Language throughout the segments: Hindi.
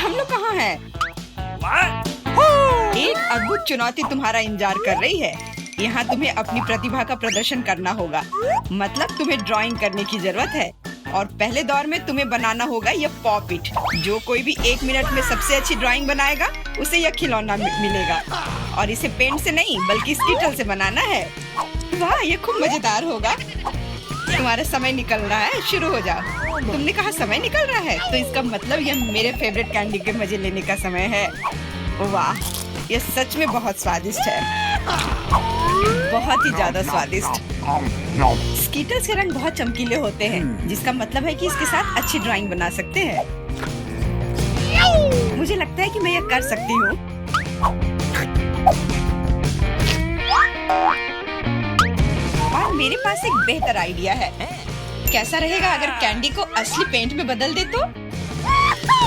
हम लोग कहाँ हैं? एक अद्भुत चुनौती तुम्हारा इंतजार कर रही है। यहाँ तुम्हें अपनी प्रतिभा का प्रदर्शन करना होगा। मतलब तुम्हें ड्राइंग करने की जरूरत है और पहले दौर में तुम्हें बनाना होगा यह पॉपिट। जो कोई भी 1 मिनट में सबसे अच्छी ड्राइंग बनाएगा उसे यह खिलौना मिलेगा। और इसे पेंट से नहीं बल्कि स्कीटल से बनाना है। वाह, ये खूब मजेदार होगा। तुम्हारा समय निकल रहा है, शुरू हो जाओ। तुमने कहा समय निकल रहा है, तो इसका मतलब यह मेरे फेवरेट कैंडी के मजे लेने का समय है। वाह, यह सच में बहुत स्वादिष्ट है, बहुत ही ज्यादा स्वादिष्ट। स्कीटल्स के रंग बहुत चमकीले होते हैं, जिसका मतलब है कि इसके साथ अच्छी ड्राइंग बना सकते हैं। मुझे लगता है कि मैं यह कर सकती हूँ। और मेरे पास एक बेहतर आइडिया है। कैसा रहेगा अगर कैंडी को असली पेंट में बदल दे तो?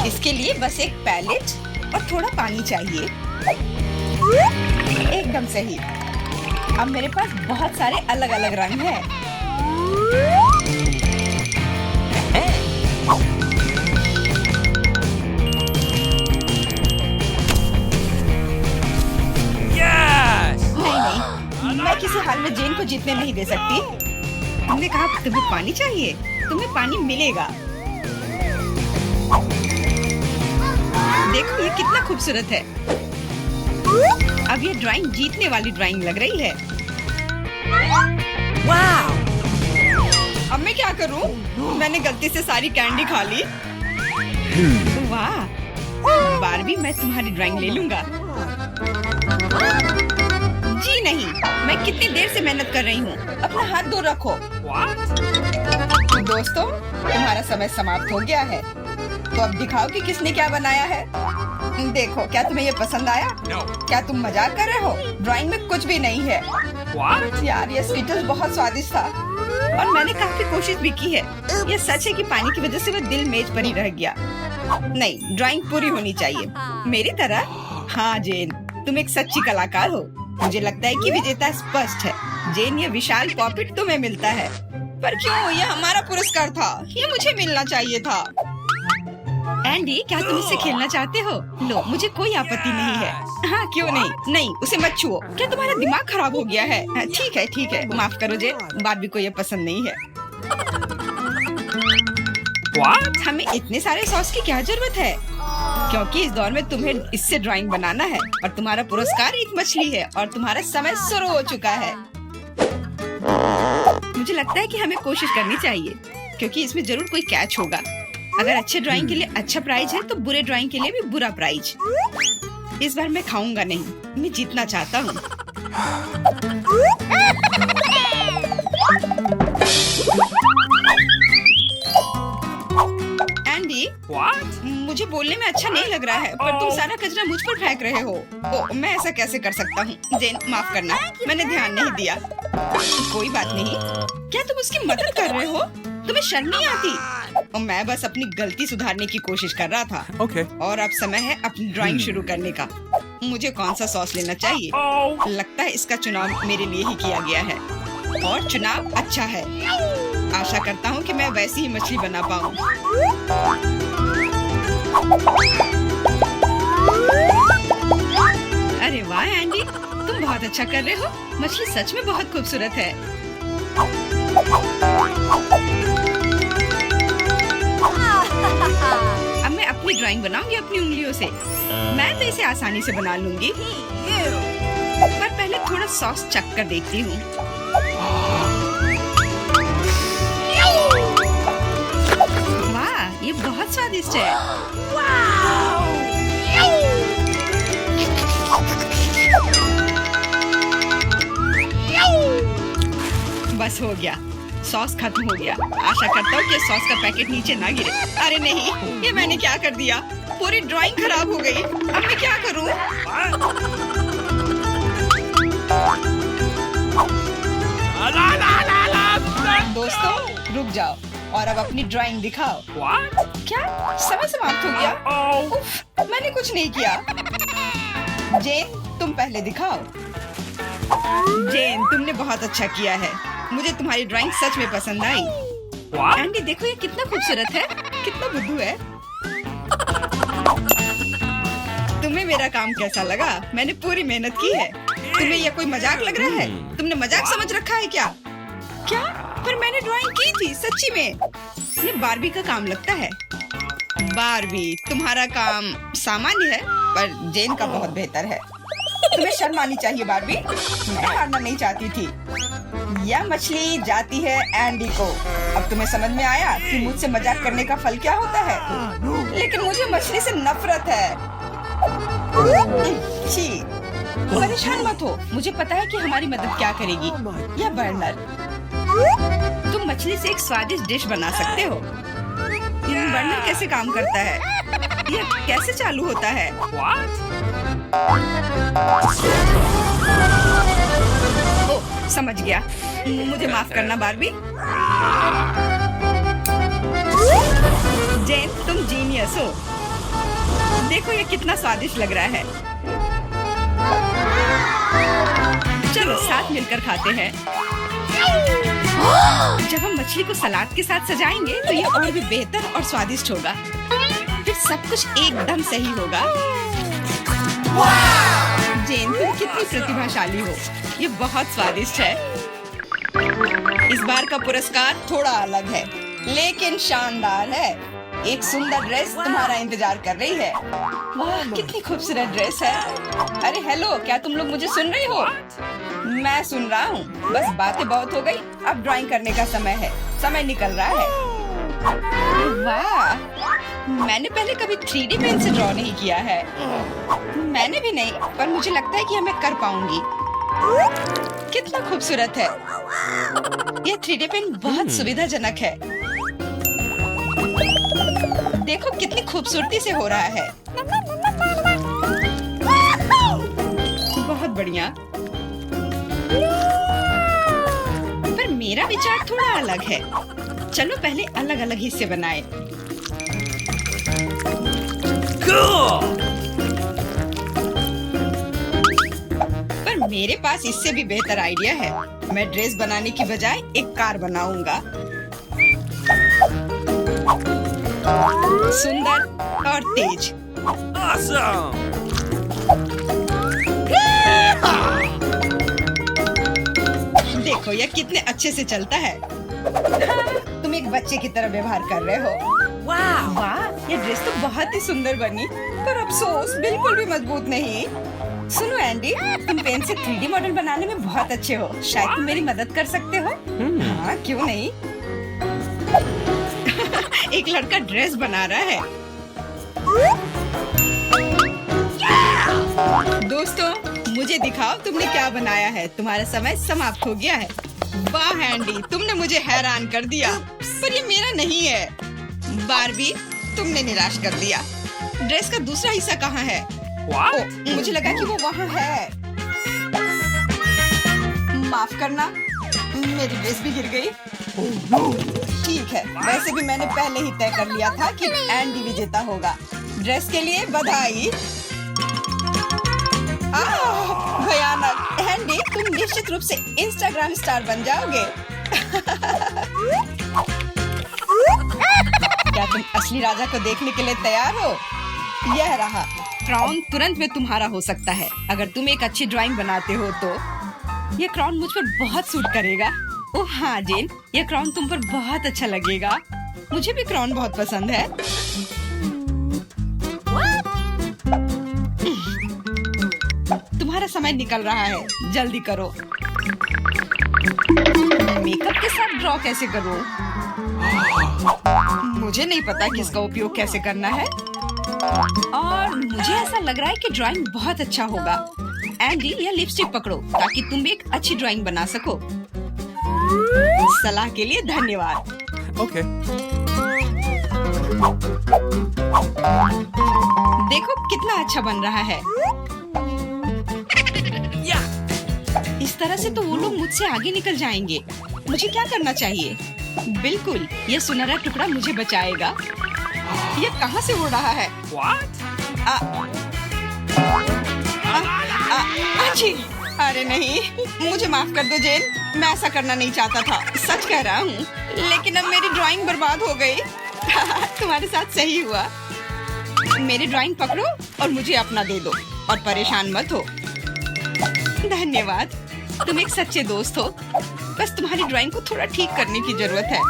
इसके लिए बस एक पैलेट और थोड़ा पानी चाहिए। एकदम सही। अब मेरे पास बहुत सारे अलग अलग रंग हैं। नहीं, मैं किसी हाल में जेन को जीतने नहीं दे सकती। तुमने कहा तुम्हें पानी चाहिए, तुम्हें पानी मिलेगा। देखो ये कितना खूबसूरत है। अब ये ड्राइंग जीतने वाली ड्राइंग लग रही है। वाह! अब मैं क्या करूं? मैंने गलती से सारी कैंडी खा ली। वाह! बारबी, मैं तुम्हारी ड्राइंग ले लूंगा। जी नहीं, मैं कितनी देर से मेहनत कर रही हूँ। अपना हाथ दूर रखो। दोस्तों, तुम्हारा समय समाप्त हो गया है। तो अब दिखाओ कि किसने क्या बनाया है। देखो, क्या तुम्हें ये पसंद आया? क्या तुम मजाक कर रहे हो? ड्राइंग में कुछ भी नहीं है। यार, ये स्कीटल्स बहुत स्वादिष्ट था और मैंने काफी कोशिश भी की है। ये सच है कि पानी की वजह से वह दिल मेज पर ही रह गया। नहीं, ड्राइंग पूरी होनी चाहिए मेरी तरह। हाँ जेन, तुम एक सच्ची कलाकार हो। मुझे लगता है कि विजेता स्पष्ट है। जेन, ये विशाल पॉपिट तुम्हें मिलता है। पर क्यों? ये हमारा पुरस्कार था, ये मुझे मिलना चाहिए था। एंडी, क्या तुम इससे खेलना चाहते हो? लो, मुझे कोई आपत्ति नहीं है। हाँ, क्यों नहीं? नहीं, उसे मत छुओ। क्या तुम्हारा दिमाग खराब हो गया है? ठीक है, ठीक है, माफ करो जेन, बारबी को ये पसंद नहीं है। हमें इतने सारे सॉस की क्या जरूरत है? क्योंकि इस दौर में तुम्हें इससे ड्राइंग बनाना है और तुम्हारा पुरस्कार एक मछली है और तुम्हारा समय शुरू हो चुका है। मुझे लगता है कि हमें कोशिश करनी चाहिए, क्योंकि इसमें जरूर कोई कैच होगा। अगर अच्छे ड्राइंग के लिए अच्छा प्राइज है तो बुरे ड्राइंग के लिए भी बुरा प्राइज। इस बार मैं खाऊंगा नहीं, मैं जीतना चाहता हूँ। एंडी, मुझे बोलने में अच्छा नहीं लग रहा है, पर तुम सारा कचरा मुझ पर फेंक रहे हो। ओ, मैं ऐसा कैसे कर सकता हूँ? जेन, माफ करना, मैंने ध्यान नहीं दिया। कोई बात नहीं। क्या तुम उसकी मदद कर रहे हो? तुम्हें शर्म नहीं आती? और मैं बस अपनी गलती सुधारने की कोशिश कर रहा था। और अब समय है अपनी ड्राइंग शुरू करने का। मुझे कौन सा सॉस लेना चाहिए? लगता है इसका चुनाव मेरे लिए ही किया गया है और चुनाव अच्छा है। आशा करता हूँ कि मैं वैसी ही मछली बना पाऊँ। अरे वाह एंडी, तुम बहुत अच्छा कर रहे हो। मछली सच में बहुत खूबसूरत है। अब मैं अपनी ड्राइंग बनाऊंगी अपनी उंगलियों से। मैं तो इसे आसानी से बना लूंगी, पर पहले थोड़ा सॉस चख कर देखती हूँ। वाह, ये बहुत स्वादिष्ट है। बस हो गया, सॉस खत्म हो गया। आशा करता हूँ कि सॉस का पैकेट नीचे ना गिरे। अरे नहीं, ये मैंने क्या कर दिया? पूरी ड्राइंग खराब हो गई। अब मैं क्या करूँ? दोस्तों, रुक जाओ और अब अपनी ड्राइंग दिखाओ। क्या समय समाप्त हो गया? उफ, मैंने कुछ नहीं किया। जेन, तुम पहले दिखाओ। जेन, तुमने बहुत अच्छा किया है। मुझे तुम्हारी ड्राइंग सच में पसंद आई। एंडी, देखो ये कितना खूबसूरत है, कितना बुद्धू है। मेरा काम कैसा लगा? मैंने पूरी मेहनत की है। तुम्हें यह कोई मजाक लग रहा है? तुमने मजाक समझ रखा है क्या? क्या? पर मैंने ड्राइंग की थी सच्ची में। ये बारबी का काम लगता है। बारबी, तुम्हारा काम सामान्य है पर जेन का बहुत बेहतर है। तुम्हें शर्म आनी चाहिए बारबी। मैं हारना नहीं चाहती थी। यह मछली जाती है एंडी को। अब तुम्हें समझ में आया कि मुझसे मजाक करने का फल क्या होता है? लेकिन मुझे मछली से नफरत है। छी, परेशान मत हो। मुझे पता है कि हमारी मदद क्या करेगी। यह बर्नर। तुम मछली से एक स्वादिष्ट डिश बना सकते हो। बर्नर कैसे काम करता है? यह कैसे चालू होता है? ओह, समझ गया। मुझे माफ करना बारबी। जेन, तुम जीनियस हो। देखो ये कितना स्वादिष्ट लग रहा है। चलो साथ मिलकर खाते हैं। जब हम मछली को सलाद के साथ सजाएंगे तो ये और भी बेहतर और स्वादिष्ट होगा। फिर सब कुछ एकदम सही होगा। जेन, तुम कितनी प्रतिभाशाली हो। ये बहुत स्वादिष्ट है। इस बार का पुरस्कार थोड़ा अलग है लेकिन शानदार है। एक सुंदर ड्रेस तुम्हारा इंतजार कर रही है। वाह, कितनी खूबसूरत ड्रेस है। अरे हेलो, क्या तुम लोग मुझे सुन रही हो? मैं सुन रहा हूँ। बस बातें बहुत हो गई। अब ड्राइंग करने का समय है। समय निकल रहा है। वाह, मैंने पहले कभी 3D पेन से ड्रॉ नहीं किया है। मैंने भी नहीं, पर मुझे लगता है कि मैं कर पाऊंगी। कितना खूबसूरत है। यह 3D पेन बहुत सुविधाजनक है। देखो कितनी खूबसूरती से हो रहा है। बहुत बढ़िया। पर मेरा विचार थोड़ा अलग है। चलो पहले अलग अलग हिस्से बनाएं। पर मेरे पास इससे भी बेहतर आइडिया है। मैं ड्रेस बनाने की बजाय एक कार बनाऊंगा। सुंदर और तेज। Awesome! देखो यह कितने अच्छे से चलता है। तुम एक बच्चे की तरह व्यवहार कर रहे हो। वाह वाह, ये ड्रेस तो बहुत ही सुंदर बनी, पर अफसोस बिल्कुल भी मजबूत नहीं। सुनो एंडी, तुम पेन से 3D मॉडल बनाने में बहुत अच्छे हो। शायद तुम मेरी मदद कर सकते हो। हाँ, क्यों नहीं। एक लड़का ड्रेस बना रहा है। दोस्तों, मुझे दिखाओ तुमने क्या बनाया है। तुम्हारा समय समाप्त हो गया है। वाह एंडी, तुमने मुझे हैरान कर दिया। पर ये मेरा नहीं है। बारबी, तुमने निराश कर दिया। ड्रेस का दूसरा हिस्सा कहाँ है? ओ, मुझे लगा कि वो वहाँ है। माफ करना, मेरी ड्रेस भी गिर गई। ठीक है, वैसे भी मैंने पहले ही तय कर लिया था कि एंडी विजेता होगा। ड्रेस के लिए बधाई। भयानक। एंडी, तुम निश्चित रूप से इंस्टाग्राम स्टार बन जाओगे। क्या तुम असली राजा को देखने के लिए तैयार हो? यह रहा क्राउन। तुरंत में तुम्हारा हो सकता है अगर तुम एक अच्छी ड्राइंग बनाते हो तो। यह क्राउन मुझ पर बहुत सूट करेगा। ओह हाँ जेन, यह क्राउन तुम पर बहुत अच्छा लगेगा। मुझे भी क्राउन बहुत पसंद है। तुम्हारा समय निकल रहा है, जल्दी करो। मेकअप के साथ ड्रॉ कैसे करूं? मुझे नहीं पता कि इसका उपयोग कैसे करना है। और मुझे ऐसा लग रहा है कि ड्राइंग बहुत अच्छा होगा। एंडी, यह लिपस्टिक पकड़ो ताकि तुम भी एक अच्छी ड्राइंग बना सको। सलाह के लिए धन्यवाद। Okay. देखो कितना अच्छा बन रहा है। इस तरह से तो वो लोग मुझसे आगे निकल जाएंगे। मुझे क्या करना चाहिए? बिल्कुल, ये सुनहरा टुकड़ा मुझे बचाएगा। ये कहाँ से उड़ रहा है? अच्छी। अरे नहीं, मुझे माफ कर दो जेन, मैं ऐसा करना नहीं चाहता था। सच कह रहा हूँ, लेकिन अब मेरी ड्राइंग बर्बाद हो गई। तुम्हारे साथ सही हुआ। मेरी ड्राइंग पकड़ो और मुझे अपना दे दो और परेशान मत हो। धन्यवाद, तुम एक सच्चे दोस्त हो। बस तुम्हारी ड्राइंग को थोड़ा ठीक करने की जरूरत है।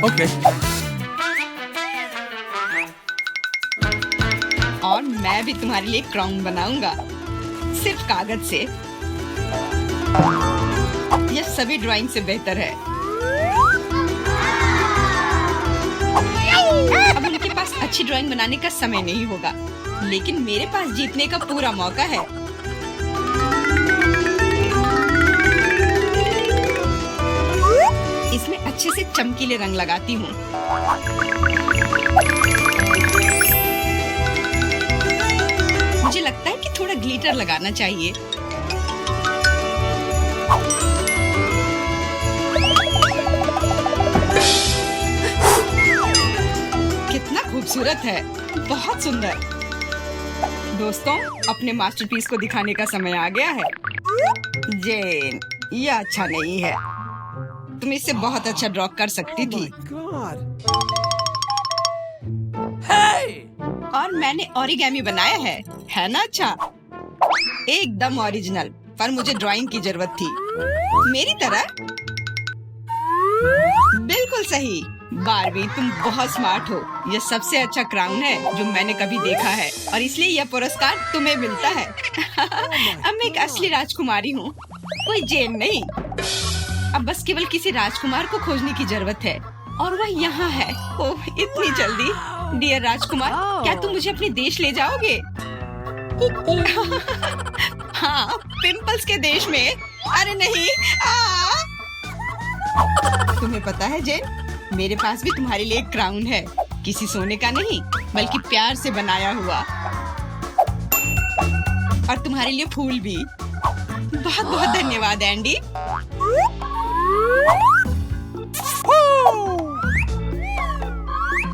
Okay. और मैं भी तुम्हारे लिए क्राउन बनाऊंगा, सिर्फ कागज से। यह सभी ड्राइंग से बेहतर है। अब उनके पास अच्छी ड्राइंग बनाने का समय नहीं होगा, लेकिन मेरे पास जीतने का पूरा मौका है। इसमें अच्छे से चमकीले रंग लगाती हूँ। मुझे लगता है कि थोड़ा ग्लिटर लगाना चाहिए। कितना खूबसूरत है, बहुत सुंदर। दोस्तों, अपने मास्टरपीस को दिखाने का समय आ गया है। जेन, यह अच्छा नहीं है। तुम इससे बहुत अच्छा ड्रॉ कर सकती थी। Hey! और मैंने ओरिगेमी बनाया है ना? अच्छा, एकदम ओरिजिनल। पर मुझे ड्राइंग की जरूरत थी, मेरी तरह। बिल्कुल सही। बारबी, तुम बहुत स्मार्ट हो। यह सबसे अच्छा क्राउन है जो मैंने कभी देखा है, और इसलिए यह पुरस्कार तुम्हें मिलता है। अब मैं एक असली राजकुमारी हूँ, कोई जेन नहीं। अब बस केवल किसी राजकुमार को खोजने की जरूरत है, और वह यहाँ है। ओह, इतनी जल्दी। डियर राजकुमार, क्या तुम मुझे अपने देश ले जाओगे? हाँ, पिंपल्स के देश में। अरे नहीं। तुम्हें पता है जेन, मेरे पास भी तुम्हारे लिए एक क्राउन है। किसी सोने का नहीं, बल्कि प्यार से बनाया हुआ। और तुम्हारे लिए फूल भी। बहुत बहुत धन्यवाद एंडी।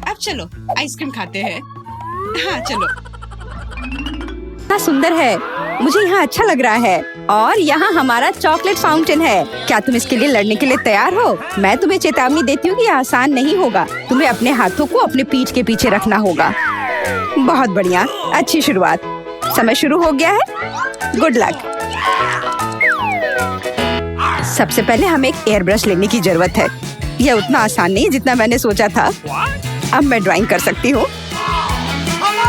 अब चलो आइसक्रीम खाते हैं। हाँ चलो। कितना सुंदर है, मुझे यहाँ अच्छा लग रहा है। और यहाँ हमारा चॉकलेट फाउंटेन है। क्या तुम इसके लिए लड़ने के लिए तैयार हो? मैं तुम्हें चेतावनी देती हूँ कि यह आसान नहीं होगा। तुम्हें अपने हाथों को अपने पीठ के पीछे रखना होगा। बहुत बढ़िया, अच्छी शुरुआत। समय शुरू हो गया है। Good luck. सबसे पहले हमें एक एयर ब्रश लेने की जरूरत है। यह उतना आसान नहीं जितना मैंने सोचा था। अब मैं ड्राइंग कर सकती हूँ।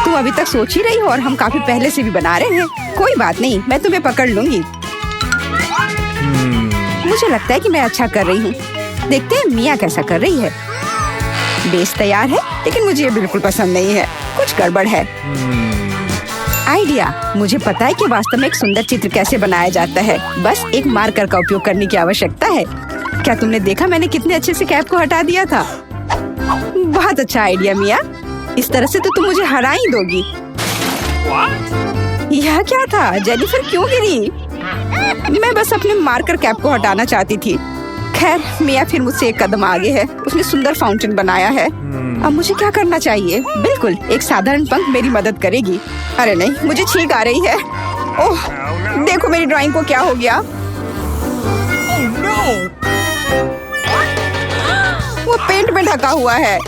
तुम अभी तक सोच ही रही हो और हम काफी पहले से भी बना रहे हैं। कोई बात नहीं, मैं तुम्हें पकड़ लूंगी। मुझे लगता है कि मैं अच्छा कर रही हूँ। देखते हैं मिया कैसा कर रही है। बेस तैयार है, लेकिन मुझे ये बिल्कुल पसंद नहीं है। कुछ गड़बड़ है। आइडिया, मुझे पता है कि वास्तव में एक सुंदर चित्र कैसे बनाया जाता है। बस एक मार्कर का उपयोग करने की आवश्यकता है। क्या तुमने देखा मैंने कितने अच्छे से कैप को हटा दिया था? बहुत अच्छा आइडिया मिया। इस तरह से तो तुम मुझे हरा ही दोगी। यह क्या था? जेनिफर क्यों गिरी? मैं बस अपने मार्कर कैप को हटाना चाहती थी। खैर, मिया फिर मुझसे एक कदम आगे है। उसने सुंदर फाउंटेन बनाया है। अब मुझे क्या करना चाहिए? बिल्कुल, एक साधारण पंख मेरी मदद करेगी। अरे नहीं, मुझे छींक आ रही है। ओह, देखो मेरी ड्राइंग को क्या हो गया। वो पेंट में ढका हुआ है।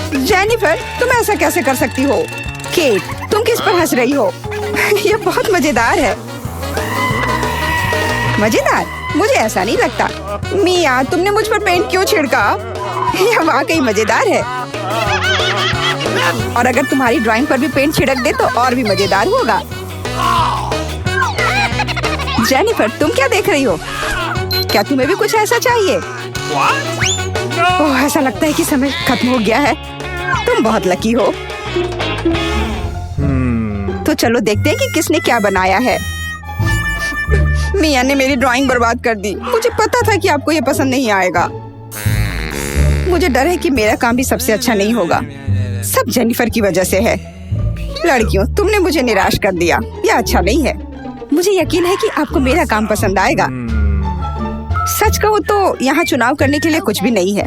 जेनिफर, तुम ऐसा कैसे कर सकती हो? केट, तुम किस पर हंस रही हो? यह बहुत मजेदार है। मजेदार? मुझे ऐसा नहीं लगता। मिया, तुमने मुझ पर पेंट क्यों छिड़का? यह वाकई मजेदार है। और अगर तुम्हारी ड्राइंग पर भी पेंट छिड़क दे तो और भी मजेदार होगा। जेनिफर, तुम क्या देख रही हो? क्या तुम्हें भी कुछ ऐसा चाहिए? ओह, ऐसा लगता है कि समय खत्म हो गया है। तुम बहुत लकी हो। तो चलो देखते हैं कि किसने क्या बनाया है। मिया ने मेरी ड्राइंग बर्बाद कर दी। मुझे पता था कि आपको ये पसंद नहीं आएगा। मुझे डर है कि मेरा काम भी सबसे अच्छा नहीं होगा। सब जेनिफर की वजह से है। लड़कियों, तुमने मुझे निराश कर दिया। यह अच्छा नहीं है। मुझे यकीन है कि आपको मेरा काम पसंद आएगा। सच कहूँ तो यहाँ चुनाव करने के लिए कुछ भी नहीं है।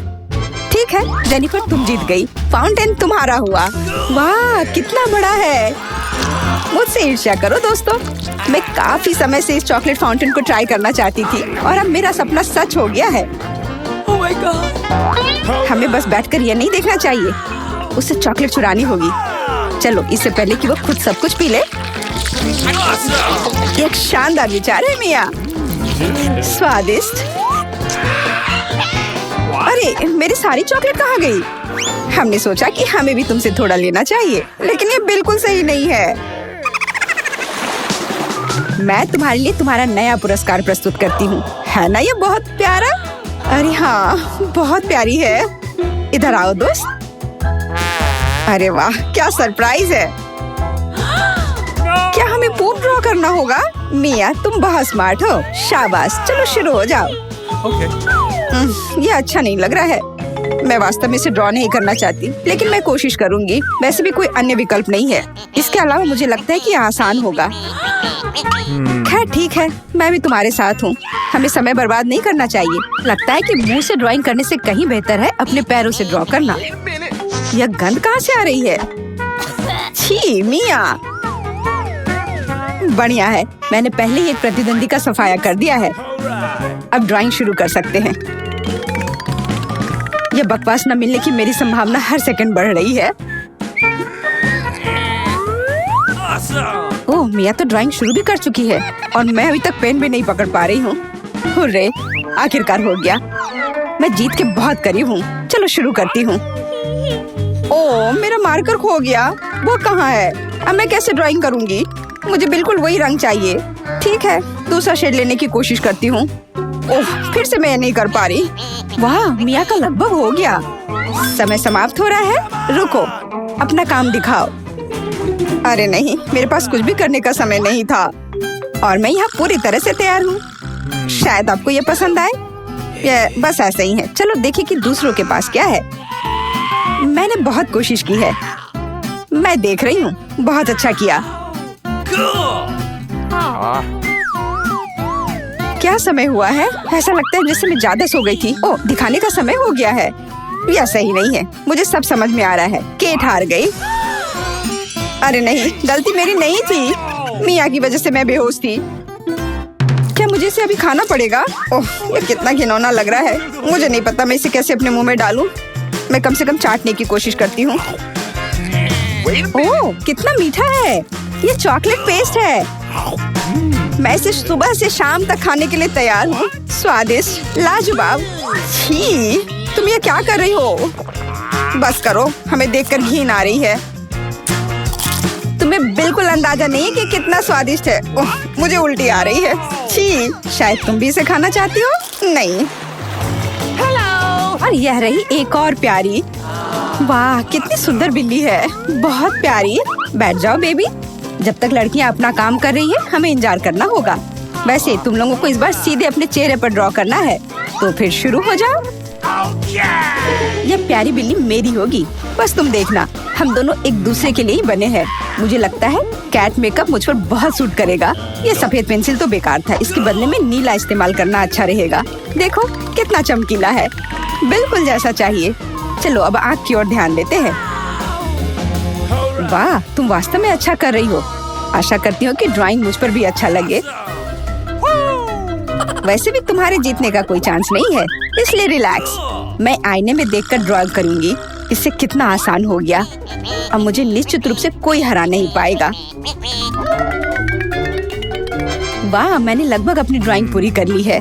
ठीक है जेनिफर, तुम जीत गई। फाउंटेन तुम्हारा हुआ। वाह, कितना बड़ा है। मुझसे ईर्ष्या करो दोस्तों। मैं काफी समय से इस चॉकलेट फाउंटेन को ट्राई करना चाहती थी और अब मेरा सपना सच हो गया है। Oh my God! हमें बस बैठकर यह नहीं देखना चाहिए। उससे चॉकलेट चुरानी होगी। चलो, इससे पहले कि वो खुद सब कुछ पी ले। एक शानदार विचार है मिया। स्वादिष्ट। अरे, मेरी सारी चॉकलेट कहाँ गई? हमने सोचा कि हमें भी तुमसे थोड़ा लेना चाहिए, लेकिन ये बिल्कुल सही नहीं है। मैं तुम्हारे लिए तुम्हारा नया पुरस्कार प्रस्तुत करती हूँ। है ना ये बहुत प्यारा? अरे हाँ, बहुत प्यारी है। इधर आओ दोस्त। अरे वाह, क्या सरप्राइज है। क्या हमें पूर्ण ड्रॉ करना होगा? मिया, तुम बहुत स्मार्ट हो। शाबाश, चलो शुरू हो जाओ। Okay. ये अच्छा नहीं लग रहा है। मैं वास्तव में इसे ड्रॉ नहीं करना चाहती, लेकिन मैं कोशिश करूंगी। वैसे भी कोई अन्य विकल्प नहीं है। इसके अलावा मुझे लगता है कि आसान होगा। खैर ठीक है, मैं भी तुम्हारे साथ हूँ। हमें समय बर्बाद नहीं करना चाहिए। लगता है कि मुंह से ड्राइंग करने से कहीं बेहतर है अपने पैरों से ड्रॉ करना। यह गंध कहाँ से आ रही है? छी मिया। बढ़िया है, मैंने पहले ही एक प्रतिद्वंदी का सफाया कर दिया है। अब ड्राइंग शुरू कर सकते हैं। यह बकवास न मिलने की मेरी संभावना हर सेकंड बढ़ रही है। ओह, मिया तो ड्राइंग शुरू भी कर चुकी है और मैं अभी तक पेन भी नहीं पकड़ पा रही हूँ। हुर्रे, आखिरकार हो गया। मैं जीत के बहुत करीब हूँ। चलो शुरू करती हूँ। ओह, मेरा मार्कर खो गया। वो कहाँ है? अब मैं कैसे ड्राइंग करूँगी? मुझे बिल्कुल वही रंग चाहिए। ठीक है, दूसरा शेड लेने की कोशिश करती हूँ। ओह, फिर से मैं नहीं कर पा रही। वाह, मिया का लगभग हो गया। समय समाप्त हो रहा है। रुको, अपना काम दिखाओ। अरे नहीं, मेरे पास कुछ भी करने का समय नहीं था और मैं यहाँ पूरी तरह से तैयार हूँ। शायद आपको ये पसंद आए। ये बस ऐसे ही है। चलो देखें कि दूसरों के पास क्या है। मैंने बहुत कोशिश की है। मैं देख रही हूँ। बहुत अच्छा किया। क्या समय हुआ है? ऐसा लगता है जैसे मैं ज्यादा सो गई थी। ओह, दिखाने का समय हो गया है। यह सही नहीं है। मुझे सब समझ में आ रहा है। केट हार गई। अरे नहीं, गलती मेरी नहीं थी। मिया की वजह से मैं बेहोश थी। क्या मुझे इसे अभी खाना पड़ेगा? ओह, ये कितना घिनौना लग रहा है। मुझे नहीं पता मैं इसे कैसे अपने मुंह में डालूं। मैं कम से कम चाटने की कोशिश करती हूँ। ओह, कितना मीठा है। ये चॉकलेट पेस्ट है। मैं इसे सुबह से शाम तक खाने के लिए तैयार हूँ। स्वादिष्ट, लाजवाब। छी, तुम ये क्या कर रही हो? बस करो, हमें देखकर घिन आ रही है। तुम्हें बिल्कुल अंदाजा नहीं है कि कितना स्वादिष्ट है। ओह, मुझे उल्टी आ रही है। छी, शायद तुम भी इसे खाना चाहती हो? नहीं। हेलो। और यह रही एक और प्यारी। वाह, कितनी सुंदर बिल्ली है। बहुत प्यारी। बैठ जाओ बेबी। जब तक लड़कियां अपना काम कर रही है, हमें इंतजार करना होगा। वैसे तुम लोगों को इस बार सीधे अपने चेहरे पर ड्रॉ करना है, तो फिर शुरू हो जाओ। यह प्यारी बिल्ली मेरी होगी। बस तुम देखना, हम दोनों एक दूसरे के लिए ही बने हैं। मुझे लगता है कैट मेकअप मुझ पर बहुत सूट करेगा। ये सफेद पेंसिल तो बेकार था। इसके बदले में नीला इस्तेमाल करना अच्छा रहेगा। देखो कितना चमकीला है। बिल्कुल जैसा चाहिए। चलो अब आँख की ओर ध्यान देते हैं। वाह, तुम वास्तव में अच्छा कर रही हो। आशा करती हूँ कि ड्राइंग मुझ पर भी अच्छा लगे। वैसे भी तुम्हारे जीतने का कोई चांस नहीं है, इसलिए रिलैक्स। मैं आईने में देखकर ड्रॉ करूंगी। इससे कितना आसान हो गया। अब मुझे निश्चित रूप से कोई हरा नहीं पाएगा। वाह, मैंने लगभग अपनी ड्राइंग पूरी कर ली है।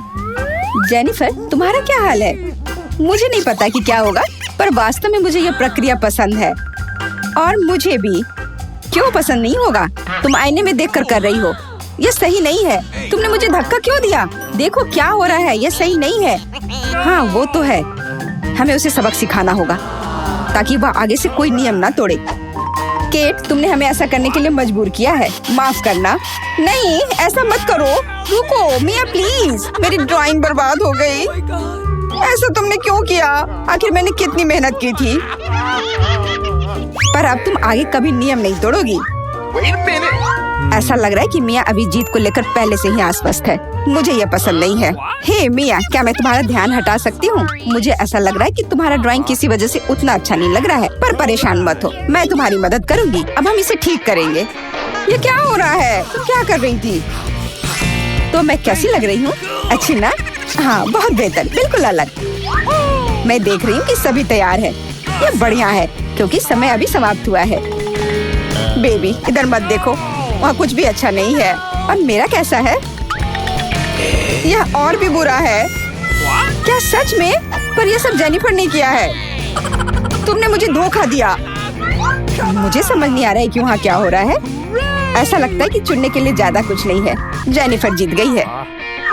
जेनिफर, तुम्हारा क्या हाल है? मुझे नहीं पता कि क्या होगा, पर वास्तव में मुझे यह प्रक्रिया पसंद है। और मुझे भी। क्यों पसंद नहीं होगा? तुम आईने में देखकर कर रही हो। ये सही नहीं है। तुमने मुझे धक्का क्यों दिया? देखो क्या हो रहा है। ये सही नहीं है। हाँ, वो तो है। हमें उसे सबक सिखाना होगा ताकि वह आगे से कोई नियम ना तोड़े। केट, तुमने हमें ऐसा करने के लिए मजबूर किया है। माफ करना। नहीं, ऐसा मत करो। रुको मिया, प्लीज। मेरी ड्राइंग बर्बाद हो गई। ऐसा तुमने क्यों किया? आखिर मैंने कितनी मेहनत की थी। पर अब तुम आगे कभी नियम नहीं तोड़ोगी। ऐसा लग रहा है कि मिया अभी जीत को लेकर पहले से ही आश्वस्त है। मुझे यह पसंद नहीं है। हे मिया, क्या मैं तुम्हारा ध्यान हटा सकती हूँ? मुझे ऐसा लग रहा है कि तुम्हारा ड्राइंग किसी वजह से उतना अच्छा नहीं लग रहा है, पर परेशान मत हो, मैं तुम्हारी मदद करूँगी। अब हम इसे ठीक करेंगे। ये क्या हो रहा है? तुम क्या कर रही थी? तो मैं कैसी लग रही हूँ? अच्छी ना? हाँ, बहुत बेहतर, बिल्कुल अलग। मैं देख रही हूँ कि सभी तैयार है। ये बढ़िया है। क्योंकि समय अभी समाप्त हुआ है। बेबी इधर मत देखो, वहाँ कुछ भी अच्छा नहीं है। और मेरा कैसा है? यह और भी बुरा है। क्या सच में? पर यह सब जेनिफर ने किया है। तुमने मुझे धोखा दिया। मुझे समझ नहीं आ रहा है कि वहाँ क्या हो रहा है। ऐसा लगता है कि चुनने के लिए ज्यादा कुछ नहीं है। जेनिफर जीत गई है।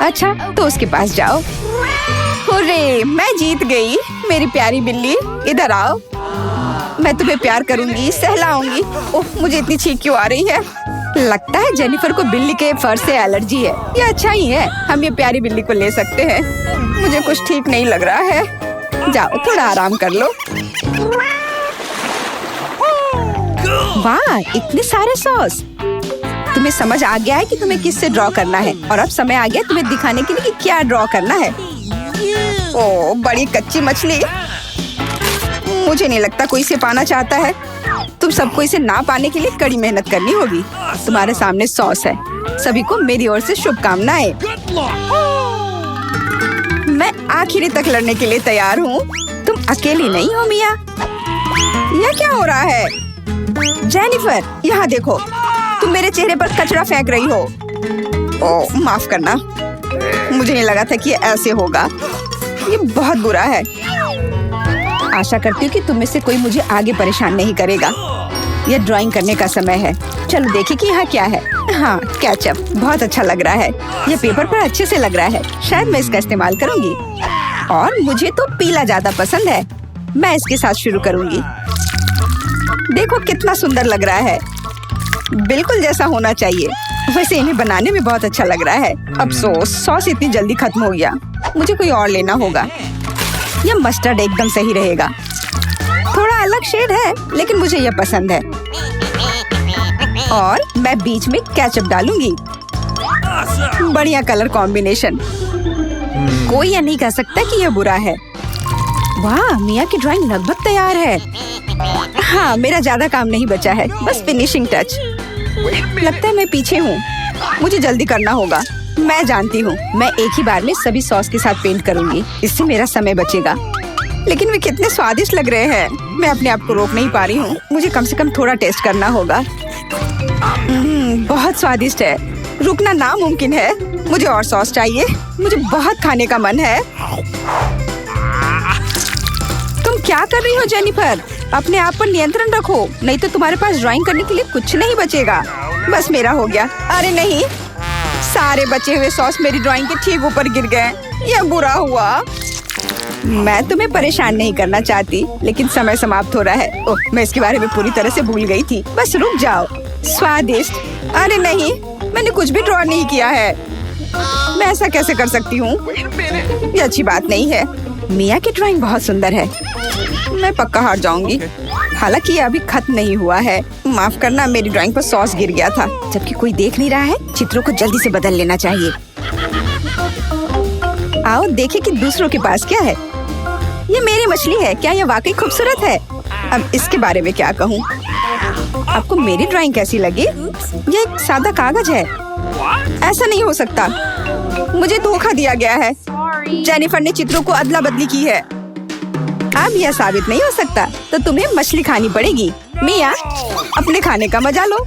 अच्छा तो उसके पास जाओ। हुर्रे, मैं जीत गई। मेरी प्यारी बिल्ली इधर आओ। मैं तुम्हें प्यार करूंगी, सहलाऊंगी। ओह, मुझे इतनी छींक क्यों आ रही है? लगता है जेनिफर को बिल्ली के फर से एलर्जी है। ये अच्छा ही है, हम ये प्यारी बिल्ली को ले सकते हैं। मुझे कुछ ठीक नहीं लग रहा है। जाओ थोड़ा आराम कर लो। वाह, इतने सारे सॉस। तुम्हें समझ आ गया है कि तुम्हें किससे ड्रॉ करना है और अब समय आ गया तुम्हें दिखाने के लिए कि क्या ड्रॉ करना है। ओह, बड़ी कच्ची मछली। मुझे नहीं लगता कोई इसे पाना चाहता है। तुम सबको इसे ना पाने के लिए कड़ी मेहनत करनी होगी। तुम्हारे सामने सॉस है। सभी को मेरी ओर से शुभकामनाएं। मैं आखिरी तक लड़ने के लिए तैयार हूँ। तुम अकेली नहीं हो मिया। यह क्या हो रहा है? जेनिफर, यहाँ देखो। तुम मेरे चेहरे पर कचरा फेंक रही हो। ओह, माफ करना। मुझे नहीं लगा था कि ये ऐसे होगा। ये बहुत बुरा है। आशा करती हूँ कि तुम में से कोई मुझे आगे परेशान नहीं करेगा। यह ड्राइंग करने का समय है। चलो देखिए कि यहाँ क्या है। हाँ, केचप बहुत अच्छा लग रहा है। यह पेपर पर अच्छे से लग रहा है। शायद मैं इसका इस्तेमाल करूँगी। और मुझे तो पीला ज्यादा पसंद है। मैं इसके साथ शुरू करूँगी। देखो कितना सुंदर लग रहा है। बिल्कुल जैसा होना चाहिए। वैसे इन्हें बनाने में बहुत अच्छा लग रहा है। अफसोस सॉस इतनी जल्दी खत्म हो गया। मुझे कोई और लेना होगा। यह मस्टर्ड एकदम सही रहेगा। थोड़ा अलग शेड है लेकिन मुझे यह पसंद है। और मैं बीच में केचप डालूंगी। बढ़िया कलर कॉम्बिनेशन। कोई यह नहीं कह सकता कि यह बुरा है। वाह, मिया की ड्राइंग लगभग तैयार है। हाँ, मेरा ज्यादा काम नहीं बचा है, बस फिनिशिंग टच। लगता है मैं पीछे हूँ। मुझे जल्दी करना होगा। मैं जानती हूँ, मैं एक ही बार में सभी सॉस के साथ पेंट करूँगी। इससे मेरा समय बचेगा। लेकिन वे कितने स्वादिष्ट लग रहे हैं। मैं अपने आप को रोक नहीं पा रही हूँ। मुझे कम से कम थोड़ा टेस्ट करना होगा। बहुत स्वादिष्ट है। रुकना नामुमकिन है। मुझे और सॉस चाहिए। मुझे बहुत खाने का मन है। तुम क्या कर रही हो जेनिफर? अपने आप पर नियंत्रण रखो, नहीं तो तुम्हारे पास ड्राइंग करने के लिए कुछ नहीं बचेगा। बस मेरा हो गया। अरे नहीं, सारे बचे हुए सॉस मेरी ड्राइंग के ठीक ऊपर गिर गए। यह बुरा हुआ। मैं तुम्हें परेशान नहीं करना चाहती, लेकिन समय समाप्त हो रहा है। ओह, मैं इसके बारे में पूरी तरह से भूल गई थी। बस रुक जाओ। स्वादिष्ट। अरे नहीं, मैंने कुछ भी ड्रॉ नहीं किया है। मैं ऐसा कैसे कर सकती हूँ? ये अच्छी बात नहीं है। मिया की ड्राइंग बहुत सुंदर है। मैं पक्का हार जाऊंगी। हालांकि ये अभी खत्म नहीं हुआ है। माफ करना, मेरी ड्राइंग पर सॉस गिर गया था। जबकि कोई देख नहीं रहा है, चित्रों को जल्दी से बदल लेना चाहिए। आओ देखें कि दूसरों के पास क्या है। ये मेरी मछली है। क्या ये वाकई खूबसूरत है? अब इसके बारे में क्या कहूँ? आपको मेरी ड्राइंग कैसी लगी? ये एक सादा कागज है। ऐसा नहीं हो सकता। मुझे धोखा दिया गया है। जेनिफर ने चित्रों को अदला बदली की है। अब यह साबित नहीं हो सकता, तो तुम्हें मछली खानी पड़ेगी। मिया, अपने खाने का मजा लो।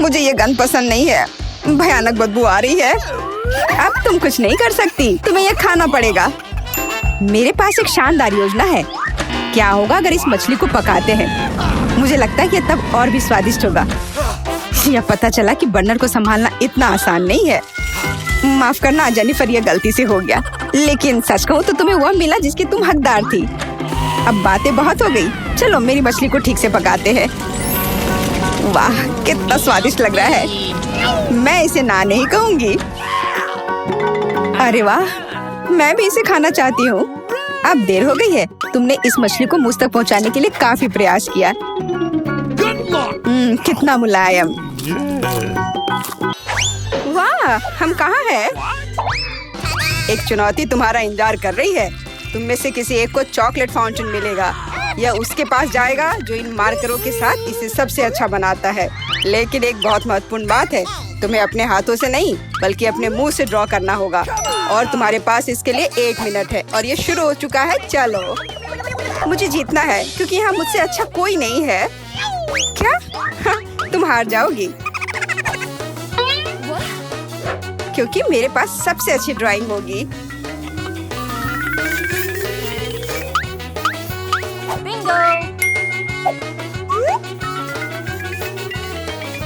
मुझे ये गंध पसंद नहीं है। भयानक बदबू आ रही है। अब तुम कुछ नहीं कर सकती। तुम्हें यह खाना पड़ेगा। मेरे पास एक शानदार योजना है। क्या होगा अगर इस मछली को पकाते हैं? मुझे लगता है कि तब और भी स्वादिष्ट होगा। यह पता चला कि बर्नर को संभालना इतना आसान नहीं है। माफ करना जेनिफर, यह गलती से हो गया। लेकिन सच कहूँ तो तुम्हें वह मिला जिसकी तुम हकदार थी। अब बातें बहुत हो गई। चलो मेरी मछली को ठीक से पकाते हैं। वाह, कितना स्वादिष्ट लग रहा है। मैं इसे ना नहीं कहूँगी। अरे वाह, मैं भी इसे खाना चाहती हूँ। अब देर हो गई है। तुमने इस मछली को मुझ तक पहुँचाने के लिए काफी प्रयास किया। कितना मुलायम। वाह, हम कहाँ हैं? एक चुनौती तुम्हारा इंतजार कर रही है। तुम में से किसी एक को चॉकलेट फाउंटेन मिलेगा। यह उसके पास जाएगा जो इन मार्करों के साथ इसे सबसे अच्छा बनाता है। लेकिन एक बहुत महत्वपूर्ण बात है, तुम्हें अपने हाथों से नहीं बल्कि अपने मुंह से ड्रॉ करना होगा। और तुम्हारे पास इसके लिए 1 मिनट है। और ये शुरू हो चुका है। चलो। मुझे जीतना है क्योंकि यहाँ मुझसे अच्छा कोई नहीं है। क्या? हाँ, तुम हार जाओगी क्योंकि मेरे पास सबसे अच्छी ड्राइंग होगी।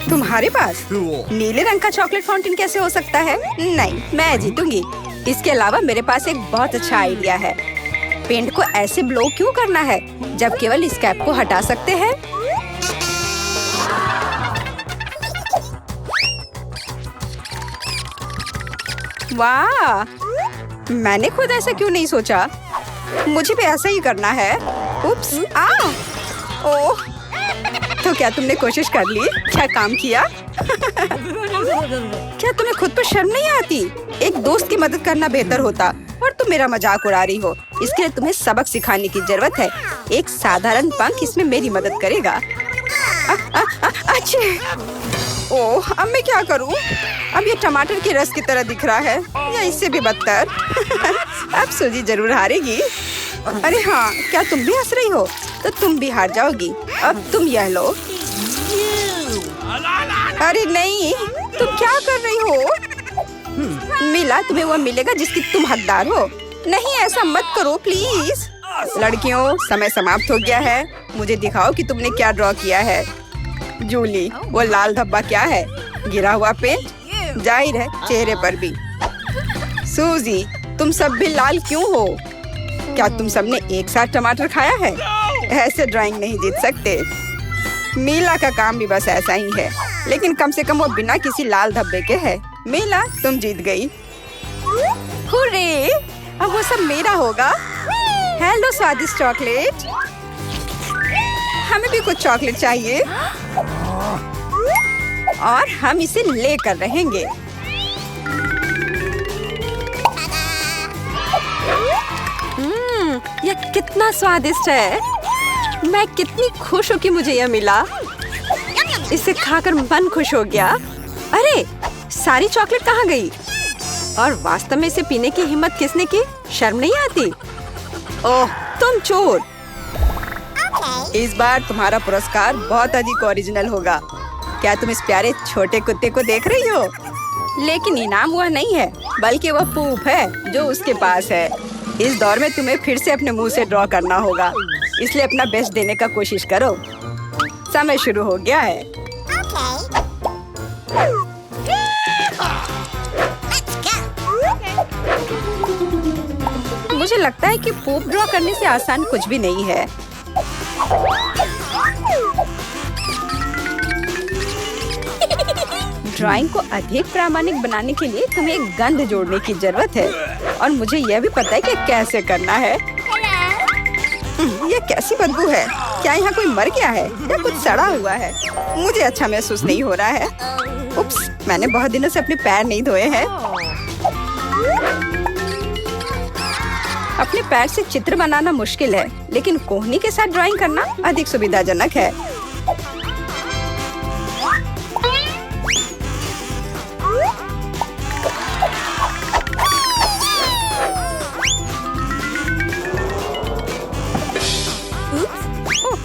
तुम्हारे पास नीले रंग का चॉकलेट फाउंटेन कैसे हो सकता है? नहीं, मैं जीतूंगी। इसके अलावा मेरे पास एक बहुत अच्छा आइडिया है। पेंट को ऐसे ब्लो क्यों करना है जब केवल इस कैप को हटा सकते हैं? वाह, मैंने खुद ऐसा क्यों नहीं सोचा? मुझे भी ऐसा ही करना है। उप्स, ओह, तो क्या तुमने कोशिश कर ली? क्या काम किया? क्या तुम्हें खुद पर शर्म नहीं आती? एक दोस्त की मदद करना बेहतर होता और तुम मेरा मजाक उड़ा रही हो। इसके लिए तुम्हें सबक सिखाने की जरूरत है। एक साधारण पंख इसमें मेरी मदद करेगा। अच्छे, ओह, अब मैं क्या करूं? अब ये टमाटर के रस की तरह दिख रहा है या इससे भी बदतर। अब सूजी जरूर हारेगी। अरे हाँ, क्या तुम भी हंस रही हो? तो तुम भी हार जाओगी। अब तुम यह लो। अरे नहीं, तुम क्या कर रही हो? मिला, तुम्हें वो मिलेगा जिसकी तुम हकदार हो। नहीं, ऐसा मत करो प्लीज। लड़कियों, समय समाप्त हो गया है। मुझे दिखाओ कि तुमने क्या ड्रॉ किया है। जूली, वो लाल धब्बा क्या है? गिरा हुआ पेंट? जाहिर है, चेहरे पर भी। सूजी, तुम सब भी लाल क्यों हो? क्या तुम सबने एक साथ टमाटर खाया है? ऐसे ड्राइंग नहीं जीत सकते। मीला का काम भी बस ऐसा ही है, लेकिन कम से कम वो बिना किसी लाल धब्बे के है। मीला, तुम जीत गई। हुर्रे! अब वो सब मेरा होगा। हेलो स्वादिष्ट चॉकलेट, हमें भी कुछ चॉकलेट चाहिए और हम इसे लेकर रहेंगे। यह कितना स्वादिष्ट है। मैं कितनी खुश हूँ कि मुझे यह मिला। इसे खाकर मन खुश हो गया। अरे, सारी चॉकलेट कहाँ गई? और वास्तव में इसे पीने की हिम्मत किसने की? शर्म नहीं आती? ओह, तुम चोर। इस बार तुम्हारा पुरस्कार बहुत अधिक ओरिजिनल होगा। क्या तुम इस प्यारे छोटे कुत्ते को देख रही हो? लेकिन इनाम वह नहीं है, बल्कि वह पूप है जो उसके पास है। इस दौर में तुम्हें फिर से अपने मुंह से ड्रॉ करना होगा, इसलिए अपना बेस्ट देने का कोशिश करो। समय शुरू हो गया है। मुझे लगता है कि पूप ड्रॉ करने से आसान कुछ भी नहीं है। ड्राइंग को अधिक प्रामाणिक बनाने के लिए तुम्हें एक गंध जोड़ने की जरूरत है और मुझे यह भी पता है कि कैसे करना है। यह कैसी बदबू है? क्या यहाँ कोई मर गया है या कुछ सड़ा हुआ है? मुझे अच्छा महसूस नहीं हो रहा है। उप्स, मैंने बहुत दिनों से अपने पैर नहीं धोए हैं। अपने पैर से चित्र बनाना मुश्किल है, लेकिन कोहनी के साथ ड्राइंग करना अधिक सुविधाजनक है।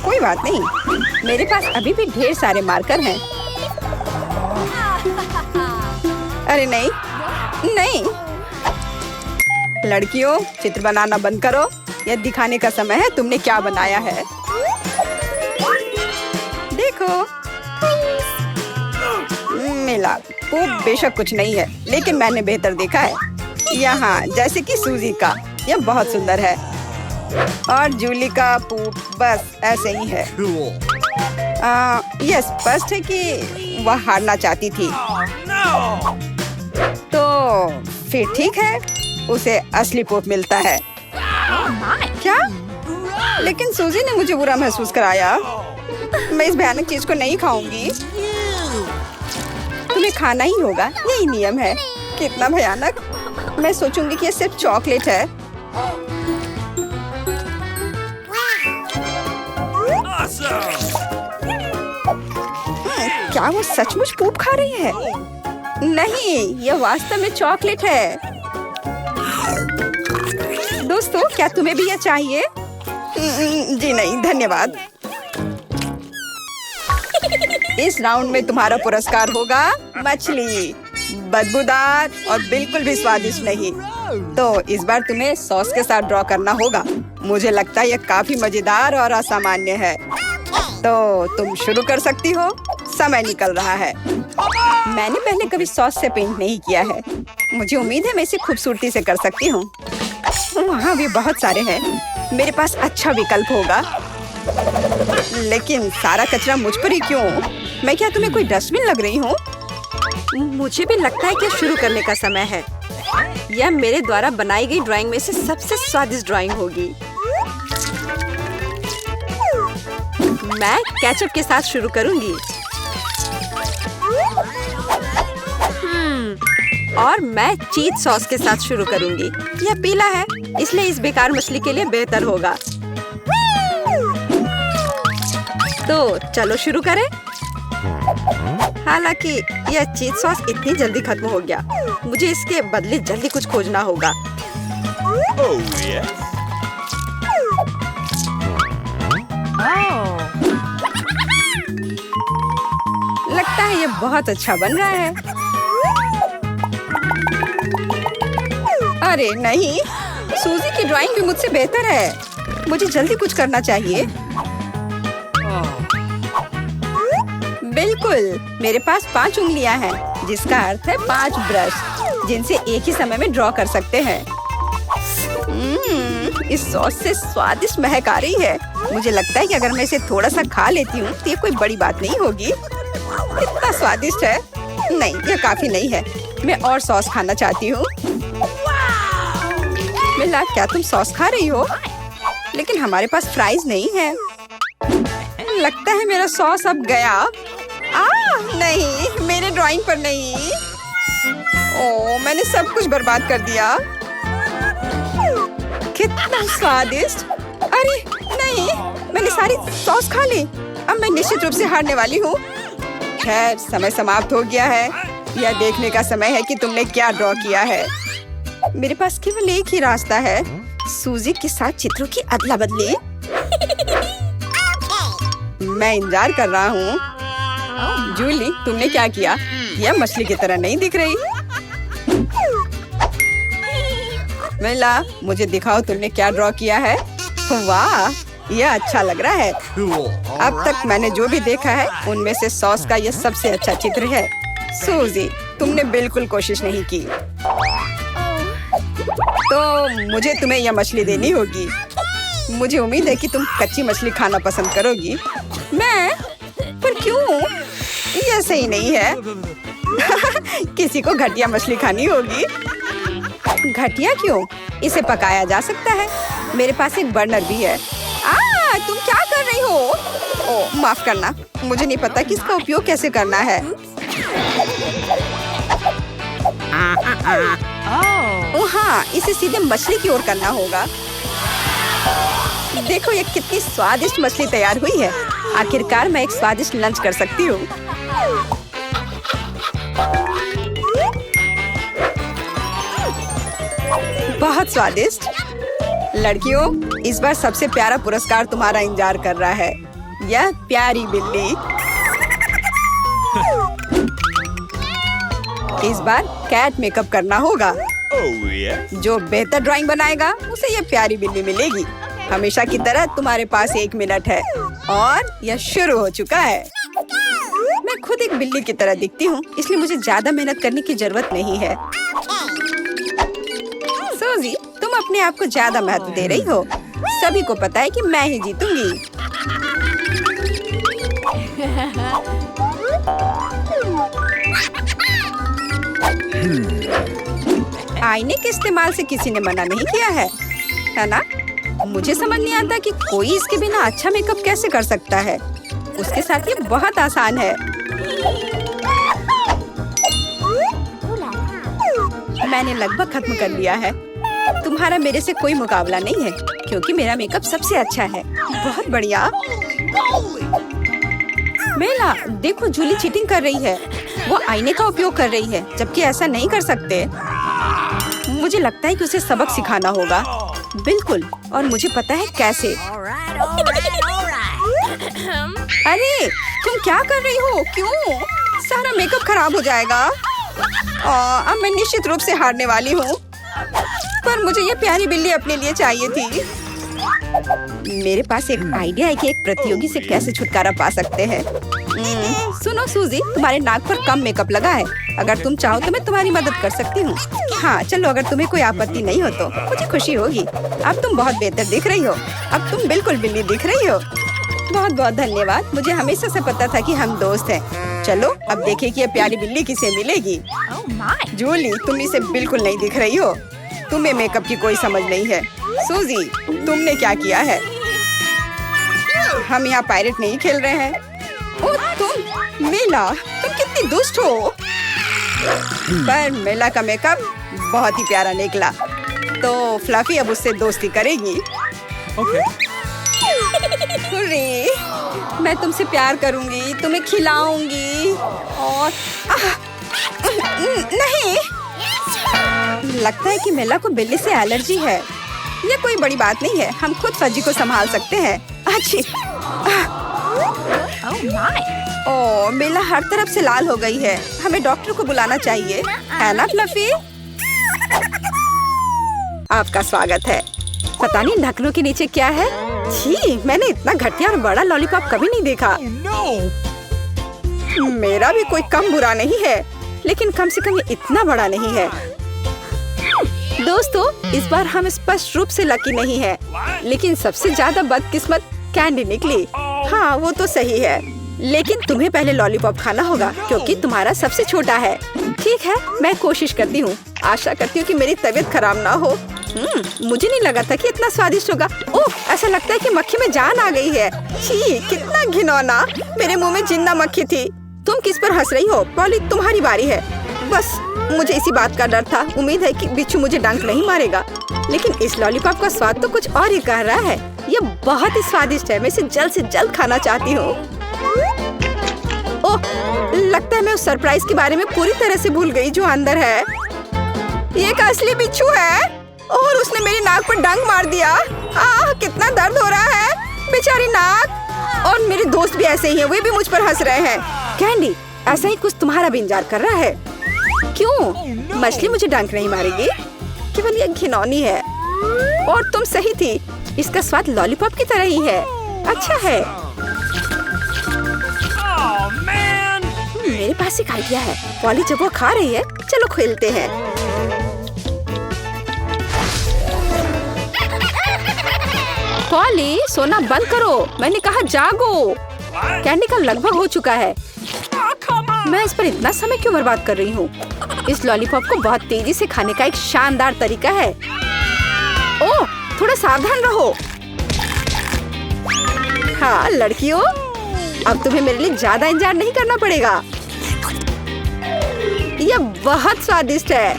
कोई बात नहीं, मेरे पास अभी भी ढेर सारे मार्कर हैं। अरे नहीं, नहीं। लड़कियों, चित्र बनाना बंद करो। यह दिखाने का समय है तुमने क्या बनाया है। देखो, मिला। वो बेशक कुछ नहीं है, लेकिन मैंने बेहतर देखा है। यहाँ जैसे कि सूजी का, यह बहुत सुंदर है। और जूली का पूप बस ऐसे ही है। यह स्पष्ट है कि वह हारना चाहती थी। तो फिर ठीक है, उसे असली पूप मिलता है। क्या? लेकिन सूजी ने मुझे बुरा महसूस कराया। मैं इस भयानक चीज को नहीं खाऊंगी। तुम्हें खाना ही होगा, यही नियम है। कितना भयानक। मैं सोचूंगी कि यह सिर्फ चॉकलेट है। क्या वो सचमुच पूप खा रही है? नहीं, यह वास्तव में चॉकलेट है। दोस्तों, क्या तुम्हें भी यह चाहिए? जी नहीं, धन्यवाद। इस राउंड में तुम्हारा पुरस्कार होगा मछली, बदबूदार और बिल्कुल भी स्वादिष्ट नहीं। तो इस बार तुम्हें सॉस के साथ ड्रॉ करना होगा। मुझे लगता है यह काफी मजेदार और असामान्य है। तो तुम शुरू कर सकती हो, समय निकल रहा है। मैंने पहले कभी सॉस से पेंट नहीं किया है। मुझे उम्मीद है मैं इसे खूबसूरती से कर सकती हूँ। वहाँ भी बहुत सारे हैं, मेरे पास अच्छा विकल्प होगा। लेकिन सारा कचरा मुझ पर ही क्यों? मैं क्या तुम्हें कोई डस्टबिन लग रही हूँ? मुझे भी लगता है कि शुरू करने का समय है। यह मेरे द्वारा बनाई गई ड्राइंग में से सबसे स्वादिष्ट ड्राइंग होगी। मैं केचप के साथ शुरू करूंगी। और मैं चीज सॉस के साथ शुरू करूंगी। यह पीला है, इसलिए इस बेकार मछली के लिए बेहतर होगा। तो चलो शुरू करें। हालांकि यह चीज सॉस इतनी जल्दी खत्म हो गया, मुझे इसके बदले जल्दी कुछ खोजना होगा। लगता है यह बहुत अच्छा बन रहा है। अरे नहीं, सूजी की ड्राइंग भी मुझसे बेहतर है। मुझे जल्दी कुछ करना चाहिए। बिल्कुल, मेरे पास 5 उंगलियां हैं, जिसका अर्थ है 5 ब्रश, जिनसे एक ही समय में ड्रॉ कर सकते हैं। इस सॉस से स्वादिष्ट महक आ रही है। मुझे लगता है कि अगर मैं इसे थोड़ा सा खा लेती हूँ तो ये कोई बड़ी बात नहीं होगी। इतना स्वादिष्ट है। नहीं, यह काफी नहीं है। मैं और सॉस खाना चाहती हूँ। मिला, क्या तुम सॉस खा रही हो? लेकिन हमारे पास फ्राइज नहीं है। लगता है मेरा सॉस अब गया। नहीं, मेरे ड्राइंग पर नहीं। ओह, मैंने सब कुछ बर्बाद कर दिया। कितना स्वादिष्ट। अरे नहीं, मैंने सारी सॉस खा ली। अब मैं निश्चित रूप से हारने वाली हूँ। खैर, समय समाप्त हो गया है। यह देखने का समय है कि तुमने क्या ड्रॉ किया है। मेरे पास केवल एक ही रास्ता है, सूजी के साथ चित्रों की अदला बदली। मैं इंतजार कर रहा हूँ। जूली, तुमने क्या किया? यह मछली की तरह नहीं दिख रही। मिला, मुझे दिखाओ तुमने क्या ड्रॉ किया है। वाह, यह अच्छा लग रहा है। अब तक मैंने जो भी देखा है उनमें से सॉस का यह सबसे अच्छा चित्र है। सूजी, तुमने बिल्कुल कोशिश नहीं की। तो मुझे तुम्हें यह मछली देनी होगी। मुझे उम्मीद है कि तुम कच्ची मछली खाना पसंद करोगी। मैं? पर क्यों? यह सही नहीं है। किसी को घटिया मछली खानी होगी। घटिया क्यों? इसे पकाया जा सकता है। मेरे पास एक बर्नर भी है। तुम क्या कर रही हो? ओह, माफ करना, मुझे नहीं पता कि इसका उपयोग कैसे करना है। ओह हाँ, इसे सीधे मछली की ओर करना होगा। देखो ये कितनी स्वादिष्ट मछली तैयार हुई है। आखिरकार मैं एक स्वादिष्ट लंच कर सकती हूँ। बहुत स्वादिष्ट। लड़कियों, इस बार सबसे प्यारा पुरस्कार तुम्हारा इंतजार कर रहा है। यह प्यारी बिल्ली। इस बार कैट मेकअप करना होगा। जो बेहतर ड्राइंग बनाएगा उसे यह प्यारी बिल्ली मिलेगी। हमेशा की तरह तुम्हारे पास 1 मिनट है और यह शुरू हो चुका है। मैं खुद एक बिल्ली की तरह दिखती हूँ, इसलिए मुझे ज्यादा मेहनत करने की जरूरत नहीं है। सूजी, तुम अपने आप को ज्यादा महत्व दे रही हो। सभी को पता है कि मैं ही जीतूंगी। आईने के इस्तेमाल से किसी ने मना नहीं किया है ना? मुझे समझ नहीं आता कि कोई इसके बिना अच्छा मेकअप कैसे कर सकता है। उसके साथ ये बहुत आसान है। मैंने लगभग खत्म कर लिया है। तुम्हारा मेरे से कोई मुकाबला नहीं है, क्योंकि मेरा मेकअप सबसे अच्छा है। बहुत बढ़िया। मेला, देखो जूली चीटिंग कर रही है। वो आईने का उपयोग कर रही है, जबकि ऐसा नहीं कर सकते। मुझे लगता है कि उसे सबक सिखाना होगा। बिल्कुल, और मुझे पता है कैसे। अरे तुम क्या कर रही हो? क्यों? सारा मेकअप खराब हो जाएगा। अब मैं निश्चित रूप से हारने वाली हूँ, पर मुझे ये प्यारी बिल्ली अपने लिए चाहिए थी। मेरे पास एक आइडिया है कि एक प्रतियोगी से कैसे छुटकारा पा सकते हैं। सुनो सूजी, तुम्हारे नाक पर कम मेकअप लगा है। अगर तुम चाहो तो मैं तुम्हारी मदद कर सकती हूँ। हाँ चलो, अगर तुम्हें कोई आपत्ति नहीं हो तो मुझे खुशी होगी। अब तुम बहुत बेहतर दिख रही हो। अब तुम बिल्कुल बिल्ली दिख रही हो। बहुत बहुत धन्यवाद। मुझे हमेशा से पता था कि हम दोस्त हैं। चलो अब देखें कि ये प्यारी बिल्ली किसे मिलेगी। जूली, तुम इसे बिल्कुल नहीं दिख रही हो। तुम्हें मेकअप की कोई समझ नहीं है। सूजी, तुमने क्या किया है? हम यहाँ पायरेट नहीं खेल रहे हैं। ओह तुम मेला, तुम कितनी दुष्ट हो। पर मेला का मेकअप बहुत ही प्यारा निकला, तो फ्लफी अब उससे दोस्ती करेगी। हुर्रे, मैं तुमसे प्यार करूंगी, तुम्हें खिलाऊंगी और नहीं, लगता है कि मेला को बिल्ली से एलर्जी है। ये कोई बड़ी बात नहीं है, हम खुद फज्जी को संभाल सकते हैं। अच्छी ओह, मेला हर तरफ से लाल हो गई है। हमें डॉक्टर को बुलाना चाहिए, है ना फ्लफी? आपका स्वागत है। पता नहीं ढक्कनों के नीचे क्या है। छी, मैंने इतना घटिया और बड़ा लॉलीपॉप कभी नहीं देखा। मेरा भी कोई कम बुरा नहीं है, लेकिन कम से कम ये इतना बड़ा नहीं है। दोस्तों, इस बार हम स्पष्ट रूप से लकी नहीं है, लेकिन सबसे ज्यादा बदकिस्मत कैंडी निकली। हाँ वो तो सही है, लेकिन तुम्हें पहले लॉलीपॉप खाना होगा क्योंकि तुम्हारा सबसे छोटा है। ठीक है, मैं कोशिश करती हूँ। आशा करती हूँ कि मेरी तबीयत खराब ना हो। मुझे नहीं लगा था कि इतना स्वादिष्ट होगा। ओह, ऐसा लगता है कि मक्खी में जान आ गई है। छी, कितना घिनौना। मेरे मुंह में जिंदा मक्खी थी। तुम किस पर हंस रही हो? पॉली, तुम्हारी बारी है। बस मुझे इसी बात का डर था। उम्मीद है कि बिच्छू मुझे डंक नहीं मारेगा। लेकिन इस लॉलीपॉप का स्वाद तो कुछ और ही कह रहा है। ये बहुत ही स्वादिष्ट है। मैं इसे जल्द से जल्द खाना चाहती हूँ। ओह, लगता है मैं उस सरप्राइज के बारे में पूरी तरह से भूल गई जो अंदर है। ये एक असली बिच्छू है और उसने मेरी नाक पर डंक मार दिया। कितना दर्द हो रहा है, बेचारी नाक। और मेरे दोस्त भी ऐसे ही हैं, वे भी मुझ पर हंस रहे हैं। कैंडी, ऐसा ही कुछ तुम्हारा भी इंतजार कर रहा है। क्यों? मछली मुझे डंक नहीं मारेगी, केवल ये घिनौनी है। और तुम सही थी, इसका स्वाद लॉलीपॉप की तरह ही है। अच्छा है। मेरे पास एक आइडिया है। पॉली जब वो खा रही है, चलो खेलते हैं। पॉली, सोना बंद करो, मैंने कहा जागो। कैंडी का लगभग हो चुका है। मैं इस पर इतना समय क्यों बर्बाद कर रही हूँ? इस लॉलीपॉप को बहुत तेजी से खाने का एक शानदार तरीका है। ओह, थोड़ा सावधान रहो। हाँ लड़कियों, अब तुम्हें मेरे लिए ज्यादा इंतजार नहीं करना पड़ेगा। यह बहुत स्वादिष्ट है,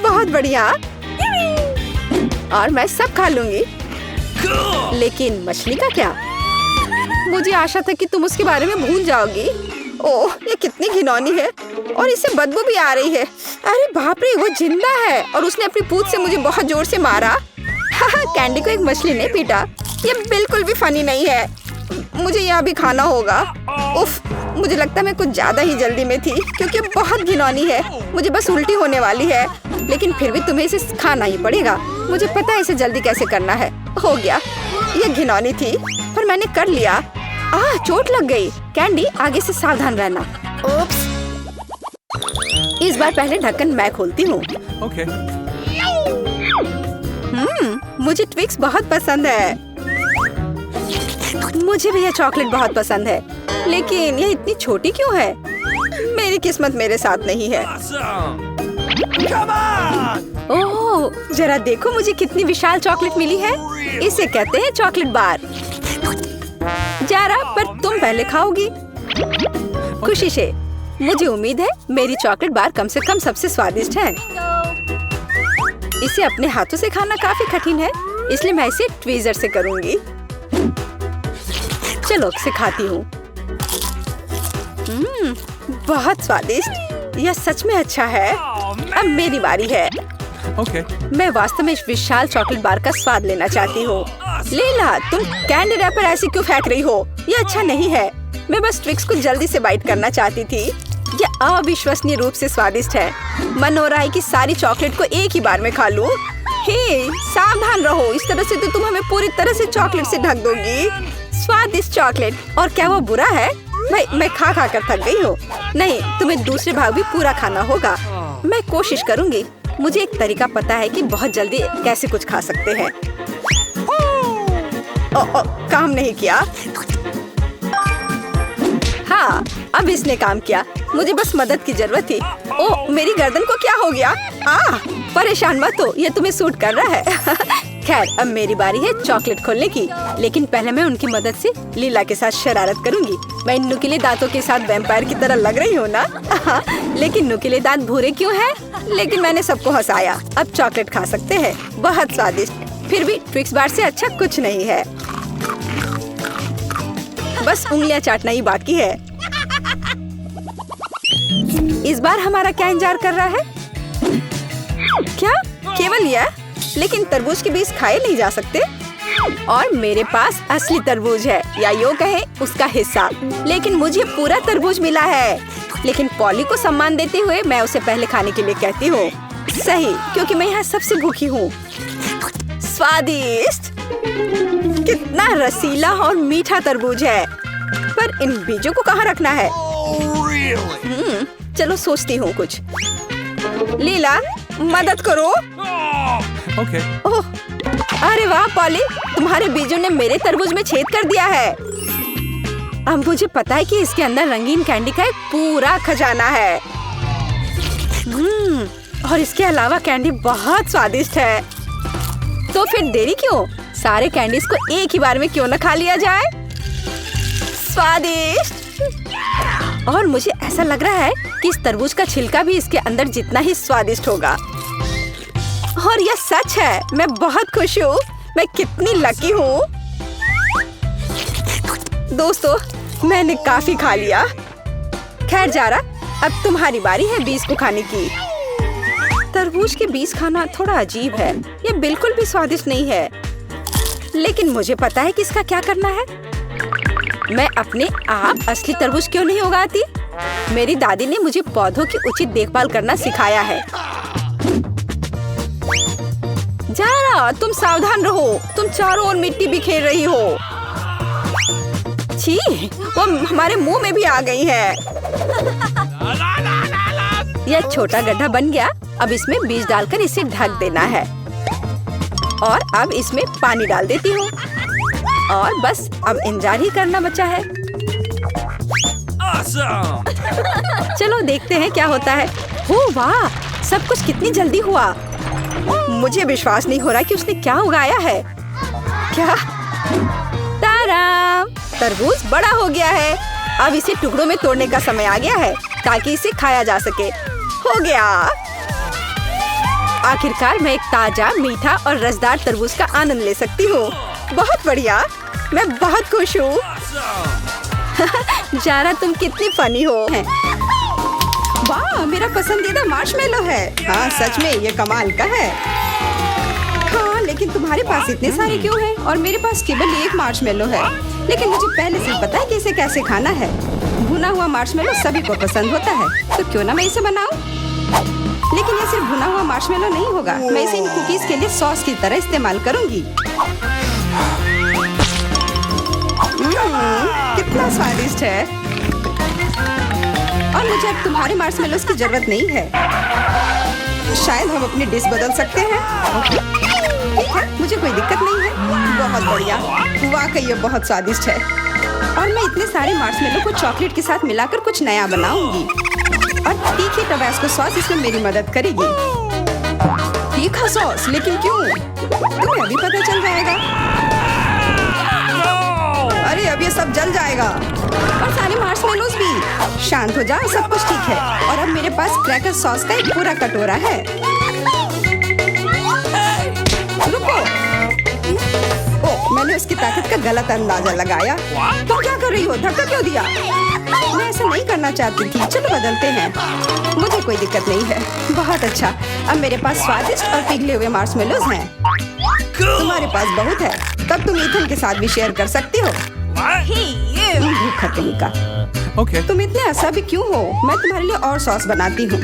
बहुत बढ़िया, और मैं सब खा लूंगी। लेकिन मछली का क्या? मुझे आशा था कि तुम उसके बारे में भूल जाओगी। ओह, ये कितनी घिनौनी है और इससे बदबू भी आ रही है। अरे बाप रे, वो जिंदा है और उसने अपनी पूंछ से मुझे बहुत जोर से मारा। कैंडी को एक मछली ने पीटा। ये बिल्कुल भी फनी नहीं है। मुझे यह भी खाना होगा। उफ, मुझे लगता है मैं कुछ ज्यादा ही जल्दी में थी क्योंकि बहुत घिनौनी है। मुझे बस उल्टी होने वाली है, लेकिन फिर भी तुम्हें इसे खाना ही पड़ेगा। मुझे पता है इसे जल्दी कैसे करना है। हो गया, ये घिनौनी थी पर मैंने कर लिया। चोट लग गई। कैंडी, आगे से सावधान रहना। ओप्स। इस बार पहले ढक्कन मैं खोलती हूँ। Okay. मुझे ट्विक्स बहुत पसंद है। मुझे भी यह चॉकलेट बहुत पसंद है, लेकिन यह इतनी छोटी क्यों है? मेरी किस्मत मेरे साथ नहीं है। Come on! ओह, जरा देखो मुझे कितनी विशाल चॉकलेट मिली है। इसे कहते हैं चॉकलेट बार। जारा, पर तुम पहले खाओगी। खुशी से। मुझे उम्मीद है मेरी चॉकलेट बार कम से कम सबसे स्वादिष्ट है। इसे अपने हाथों से खाना काफी कठिन है, इसलिए मैं इसे ट्वीजर से करूंगी। चलो इसे खाती हूँ। बहुत स्वादिष्ट। यह सच में अच्छा है। अब मेरी बारी है। Okay. मैं वास्तव में इस विशाल चॉकलेट बार का स्वाद लेना चाहती हूँ। लीला, तुम कैंडी रैपर ऐसे क्यों फेंक रही हो? ये अच्छा नहीं है। मैं बस ट्विक्स को जल्दी से बाइट करना चाहती थी। ये अविश्वसनीय रूप से स्वादिष्ट है। मन हो रहा है कि सारी चॉकलेट को एक ही बार में खा लूं। हे, सावधान रहो, इस तरह से तो तुम हमें पूरी तरह से चॉकलेट से ढक दोगी। स्वादिष्ट चॉकलेट, और क्या वो बुरा है? मैं खा कर थक गई हूँ। नहीं, तुम्हें दूसरे भाग भी पूरा खाना होगा। मैं कोशिश करूँगी। मुझे एक तरीका पता है कि बहुत जल्दी कैसे कुछ खा सकते हैं। काम नहीं किया। हाँ, अब इसने काम किया। मुझे बस मदद की जरूरत थी। ओह, मेरी गर्दन को क्या हो गया? परेशान मत हो, ये तुम्हें सूट कर रहा है। खैर, अब मेरी बारी है चॉकलेट खोलने की। लेकिन पहले मैं उनकी मदद से लीला के साथ शरारत करूंगी। मैं इन नुकीले दांतों के साथ वैम्पायर की तरह लग रही हूँ ना? लेकिन नुकीले दांत भूरे क्यों हैं? लेकिन मैंने सबको हंसाया। अब चॉकलेट खा सकते हैं। बहुत स्वादिष्ट। फिर भी ट्विक्स बार से अच्छा कुछ नहीं है। बस उंगलियां चाटना ही बाकी है। इस बार हमारा क्या इंतजार कर रहा है? क्या केवल यह? लेकिन तरबूज के बीज खाए नहीं जा सकते। और मेरे पास असली तरबूज है, या यूं कहें उसका हिस्सा। लेकिन मुझे पूरा तरबूज मिला है। लेकिन पॉली को सम्मान देते हुए मैं उसे पहले खाने के लिए कहती हूँ। सही, क्योंकि मैं यहाँ सबसे भूखी हूँ। स्वादिष्ट, कितना रसीला और मीठा तरबूज है। पर इन बीजों को कहाँ रखना है? चलो सोचती हूँ कुछ। लीला, मदद करो। Okay. ओह, अरे वाह पॉली, तुम्हारे बीजों ने मेरे तरबूज में छेद कर दिया है। अब मुझे पता है कि इसके अंदर रंगीन कैंडी का एक पूरा खजाना है। और इसके अलावा कैंडी बहुत स्वादिष्ट है। तो फिर देरी क्यों? सारे कैंडीज को एक ही बार में क्यों न खा लिया जाए? स्वादिष्ट। और मुझे ऐसा लग रहा है कि इस तरबूज का छिलका भी इसके अंदर जितना ही स्वादिष्ट होगा। और यह सच है। मैं बहुत खुश हूँ। मैं कितनी लकी हूँ। दोस्तों, मैंने काफी खा लिया। खैर जारा, अब तुम्हारी बारी है बीज को खाने की। तरबूज के बीज खाना थोड़ा अजीब है। ये बिल्कुल भी स्वादिष्ट नहीं है। लेकिन मुझे पता है कि इसका क्या करना है। मैं अपने आप असली तरबूज क्यों नहीं उगाती? मेरी दादी ने मुझे पौधों की उचित देखभाल करना सिखाया है। जारा, तुम सावधान रहो। तुम चारों ओर मिट्टी बिखेर रही हो। छी, वो हमारे मुंह में भी आ गई है। यह छोटा गड्ढा बन गया। अब इसमें बीज डालकर इसे ढक देना है। और अब इसमें पानी डाल देती हूँ। और बस अब इंतजार ही करना बचा है। Awesome. चलो देखते हैं क्या होता है। ओह वाह, सब कुछ कितनी जल्दी हुआ। मुझे विश्वास नहीं हो रहा कि उसने क्या उगाया है। क्या? ताराम, तरबूज बड़ा हो गया है। अब इसे टुकड़ों में तोड़ने का समय आ गया है ताकि इसे खाया जा सके। हो गया। आखिरकार मैं एक ताजा, मीठा और रसदार तरबूज का आनंद ले सकती हूँ। बहुत बढ़िया। मैं बहुत खुश हूँ। जारा, तुम कितनी फनी हो। वाह, मेरा पसंदीदा मार्शमेलो है। हाँ, सच में ये कमाल का है। हाँ, लेकिन तुम्हारे पास इतने सारे क्यों हैं? और मेरे पास केवल एक मार्शमेलो है। लेकिन मुझे पहले से पता है कि इसे कैसे खाना है। भुना हुआ मार्शमेलो सभी को पसंद होता है, तो क्यों ना मैं इसे बनाऊं? लेकिन ये सिर्फ भुना हुआ मार्शमेलो नहीं होगा। मैं इसे इन कुकीज के लिए सॉस की तरह इस्तेमाल करूंगी। कितना स्वादिष्ट है। और मुझे अब तुम्हारे मार्शमेलोस की जरूरत नहीं है। शायद हम अपनी डिश बदल सकते हैं। ठीक है, मुझे कोई दिक्कत नहीं है। बहुत बढ़िया। वाकई ये बहुत स्वादिष्ट है। और मैं इतने सारे मार्शमेलो को चॉकलेट के साथ मिलाकर कुछ नया बनाऊंगी। और तीखी टबास्को सॉस इसमें मेरी मदद करेगी। तीखा सॉस? लेकिन क्यों? तुम्हें अभी पता चल जाएगा। अरे अब ये सब जल जाएगा। और सारे मार्शमेलोस भी। शांत हो जाओ, सब कुछ ठीक है। और अब मेरे पास क्रैकर सॉस का एक पूरा कटोरा है। रुको। ओह, मैंने उसकी ताकत का गलत अंदाजा लगाया। तुम क्या कर रही हो? धक्का क्यों दिया? मैं ऐसा नहीं करना चाहती थी। चलो बदलते हैं। मुझे कोई दिक्कत नहीं है। बहुत अच्छा। अब मेरे पास स्वादिष्ट और पिघले हुए मार्शमेलोज हैं। तुम्हारे पास बहुत है, तब तुम ईथन के साथ भी शेयर कर सकती हो। भूखा कहीं का। Okay. तुम इतने असभी क्यों हो? मैं तुम्हारे लिए और सॉस बनाती हूँ।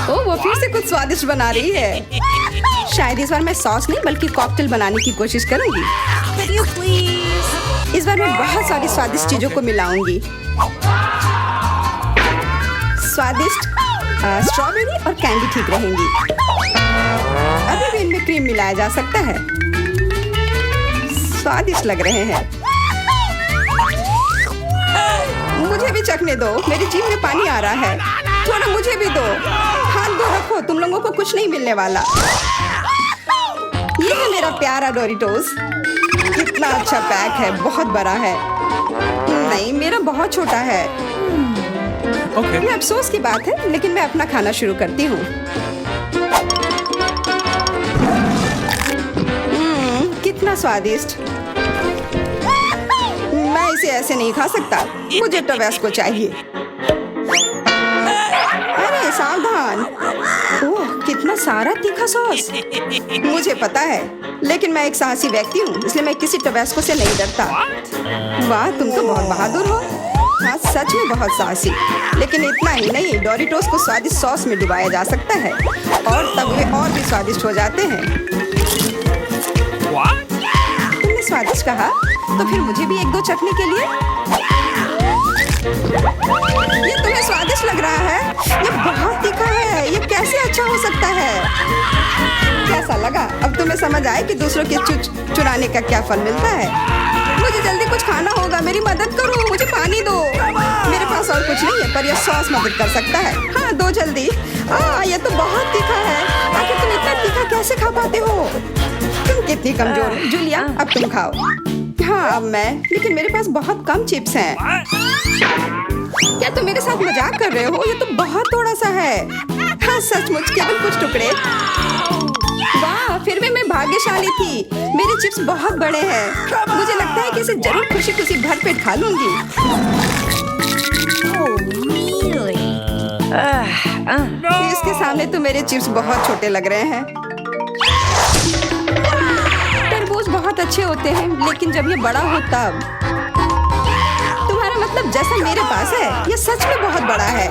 ओह, वो फिर से कुछ स्वादिष्ट बना रही है। शायद इस बार मैं सॉस नहीं बल्कि कॉकटेल बनाने की कोशिश करूंगी। इस बार मैं बहुत सारी स्वादिष्ट चीजों को मिलाऊंगी। स्वादिष्ट स्ट्रॉबेरी और कैंडी ठीक रहेंगी। अभी भी इनमें क्रीम मिलाया जा सकता है। स्वादिष्ट लग रहे हैं। मुझे भी चखने दो। मेरी जीभ में पानी आ रहा है। थोड़ा मुझे भी दो। हाथ दो रखो। तुम लोगों को कुछ नहीं मिलने वाला। ये है मेरा प्यारा डोरिटोस। कितना अच्छा पैक है। बहुत बड़ा है। नहीं, मेरा बहुत छोटा है। Okay. ये अफसोस की बात है, लेकिन मैं अपना खाना शुरू करती हूँ। कितना स्वादिष्ट। मैं इसे ऐसे नहीं खा सकता। मुझे टबैस्को चाहिए। अरे सावधान। ओह, कितना सारा तीखा सॉस। मुझे पता है, लेकिन मैं एक साहसी व्यक्ति हूँ, इसलिए मैं किसी टबैस्को से नहीं डरता। वाह, तुम तो बहुत बहादुर हो। हाँ, सच में बहुत साहसी। लेकिन इतना ही नहीं, डोरिटोस को स्वादिष्ट सॉस में डुबाया जा सकता है और तब वे और भी स्वादिष्ट हो जाते हैं। तुमने स्वादिष्ट कहा, तो फिर मुझे भी एक दो चखने के लिए। ये तुम्हें स्वादिष्ट लग रहा है? ये बहुत तीखा है। ये कैसे अच्छा हो सकता है? कैसा लगा? अब तुम्हें समझ आए कि दूसरों के चुराने का क्या फल मिलता है। मुझे जल्दी कुछ खाना होगा। मेरी मदद करो। मुझे पानी दो। मेरे पास और कुछ नहीं है, पर यह सॉस मदद कर सकता है। हाँ, दो जल्दी। ये तो बहुत तीखा है। आखिर तुम इतना तीखा कैसे खा पाते हो? तुम कितनी कमजोर हो। जूलिया, अब तुम खाओ। हाँ, अब मैं। लेकिन मेरे पास बहुत कम चिप्स हैं। क्या तुम मेरे साथ मजाक कर रहे हो? ये तो बहुत थोड़ा सा है। हाँ, सचमुच केवल कुछ टुकड़े। वाह, फिर भी मैं भाग्यशाली थी। मेरे चिप्स बहुत बड़े हैं। मुझे लगता है कि इसे जरूर खुशी खुशी भरपेट खा लूंगी। इसके सामने तो मेरे चिप्स बहुत छोटे लग रहे हैं। तरबूज बहुत अच्छे होते हैं, लेकिन जब ये बड़ा हो तब। तुम्हारा मतलब जैसा मेरे पास है, ये सच में बहुत बड़ा है।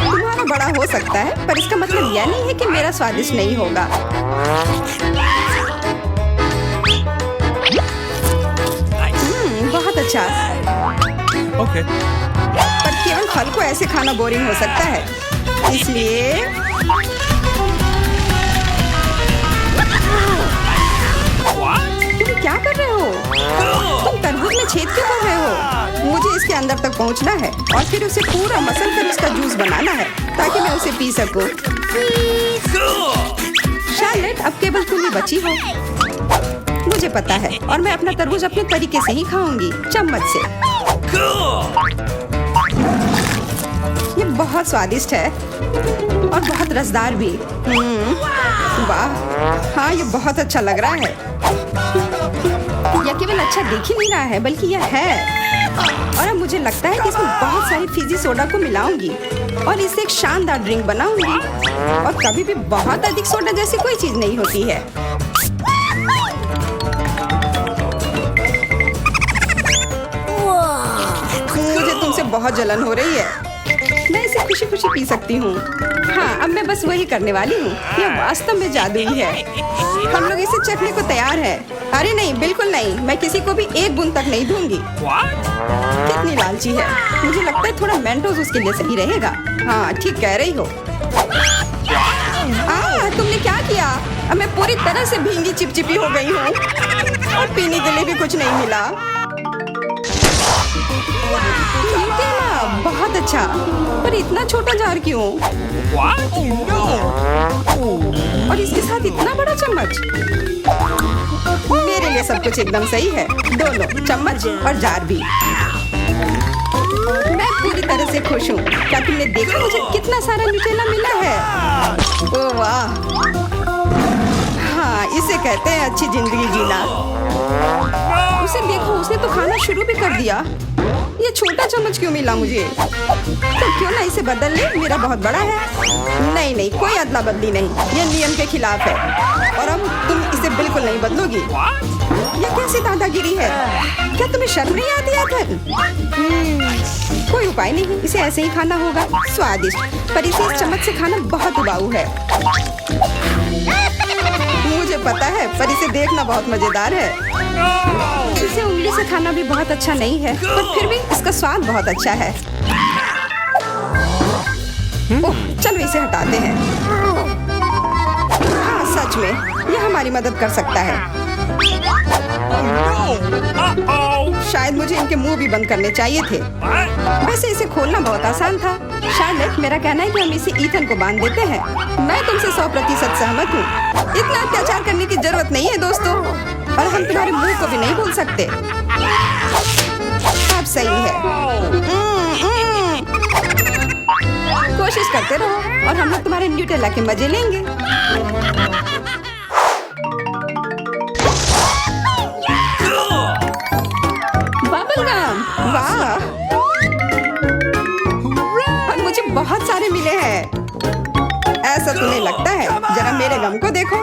तुम्हारा बड़ा हो सकता है, पर इसका मतलब यह नहीं है कि मेरा स्वादिष्ट नहीं होगा। बहुत अच्छा। Okay. पर केवल फल को ऐसे खाना बोरिंग हो सकता है, इसलिए तुम क्या कर रहे हो? तुम तरबूज में छेद क्यों कर रहे हो? मुझे इसके अंदर तक पहुंचना है और फिर उसे पूरा मसल कर उसका जूस बनाना है ताकि मैं उसे पी सकूं। शार्लेट, अब केवल तुम ही बची हो। मुझे पता है, और मैं अपना तरबूज अपने तरीके से ही खाऊंगी, चम्मच से। ये बहुत स्वादिष्ट है और बहुत रसदार भी। वाह, हाँ, ये बहुत अच्छा लग रहा है। यह केवल अच्छा दिख ही नहीं रहा है, बल्कि यह है। और अब मुझे लगता है कि इसमें बहुत सारी फिजी सोडा को मिलाऊंगी और इससे एक शानदार ड्रिंक बनाऊंगी। और कभी भी बहुत अधिक सोडा जैसी कोई चीज नहीं होती है। मुझे तुमसे बहुत जलन हो रही है। मैं इसे खुशी खुशी पी सकती हूँ। हाँ, अब मैं बस वही करने वाली हूँ। यह वास्तव में जादुई है। हम लोग इसे चखने को तैयार हैं। अरे नहीं, बिल्कुल नहीं। मैं किसी को भी एक बूंद तक नहीं दूंगी। कितनी लालची है। मुझे लगता है थोड़ा मेंटोस उसके लिए सही रहेगा। हाँ, ठीक कह रही हो। तुमने क्या किया? अब मैं पूरी तरह से भींगी चिपचिपी हो गई हूँ और पीने के लिए भी कुछ नहीं मिला। बहुत अच्छा, पर इतना छोटा जार क्यों? और इसके साथ इतना बड़ा चम्मच। मेरे लिए सब कुछ एकदम सही है। दोनों चम्मच और जार भी। मैं पूरी तरह से खुश हूँ। क्या तुमने देखा मुझे कितना सारा न्यूटेला मिला है? ओह वाह, हाँ, हाँ, इसे कहते हैं अच्छी जिंदगी जीना। उसे देखो, उसने तो खाना शुरू भी कर दिया। ये छोटा चम्मच क्यों मिला मुझे? तो क्यों ना इसे बदल ले, मेरा बहुत बड़ा है। नहीं नहीं, कोई अदला बदली नहीं, ये नियम के खिलाफ है। और अब तुम इसे बिल्कुल नहीं बदलोगी। ये कैसी दादागिरी है? क्या तुम्हें शर्म नहीं आती है? कोई उपाय नहीं, इसे ऐसे ही खाना होगा। स्वादिष्ट, पर इसे इस चम्मच से खाना बहुत उबाऊ है। मुझे पता है, पर इसे देखना बहुत मजेदार है। इसे उंगली से खाना भी बहुत अच्छा नहीं है, पर फिर भी इसका स्वाद बहुत अच्छा है। ओह, चलो इसे हटाते हैं। हाँ, सच में यह हमारी मदद कर सकता है। शायद मुझे इनके मुंह भी बंद करने चाहिए थे। वैसे इसे खोलना बहुत आसान था। शायद मेरा कहना है कि हम इसे ईथन को बांध देते हैं। मैं तुमसे 100% सहमत हूँ। इतना अत्याचार करने की जरूरत नहीं है दोस्तों, और हम तुम्हारे मुंह को भी नहीं भूल सकते। अब सही है। कोशिश करते रहो और हम लोग तुम्हारे न्यूटेला के मजे लेंगे। बबलगम, वाह! और मुझे बहुत सारे मिले हैं। ऐसा तुम्हें लगता है? जरा मेरे गम को देखो,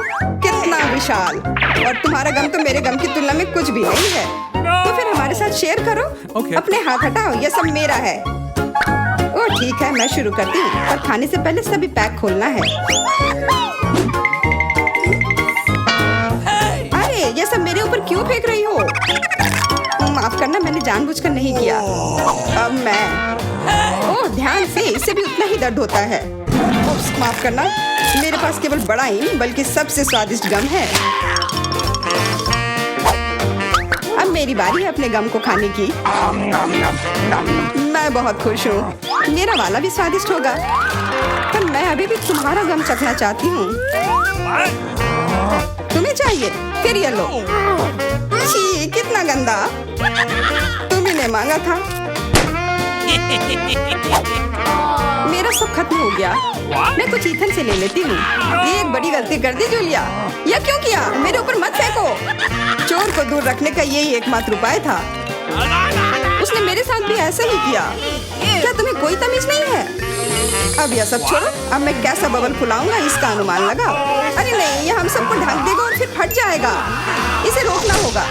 कितना विशाल। और तुम्हारा गम तो मेरे गम की तुलना में कुछ भी नहीं है। तो फिर हमारे साथ शेयर करो। अपने हाथ हटाओ, यह सब मेरा है। ओह ठीक है, मैं शुरू करती हूँ, पर खाने से पहले सभी पैक खोलना है। अरे ये सब मेरे ऊपर क्यों फेंक रही हो? माफ करना, मैंने जानबूझकर नहीं किया। अब मैं ओह ध्यान से, इससे भी उतना ही दर्द होता है। उप्स, माफ करना, मेरे पास केवल बड़ा ही नहीं बल्कि सबसे स्वादिष्ट गम है। अब मेरी बारी है अपने गम को खाने की। मैं बहुत खुश हूँ। मेरा वाला भी स्वादिष्ट होगा, पर मैं अभी भी तुम्हारा गम चखना चाहती हूँ। तुम्हें चाहिए? फिर ये लो। छी, कितना गंदा। तुम्ही ने मांगा था। मेरा सब खत्म हो गया। मैं कुछ ईथन से ले लेती हूँ। ये एक बड़ी गलती कर दी जूलिया। यह क्यों किया? मेरे ऊपर मत फेंको। चोर को दूर रखने का यही एकमात्र उपाय था। उसने मेरे साथ भी ऐसा ही किया। क्या तुम्हें कोई तमीज नहीं है? अब यह सब छोड़ो। अब मैं कैसा बबल फुलाऊंगा इसका अनुमान लगाओ। अरे नहीं, यह हम सबको ढक देगा और फिर फट जाएगा। इसे रोकना होगा।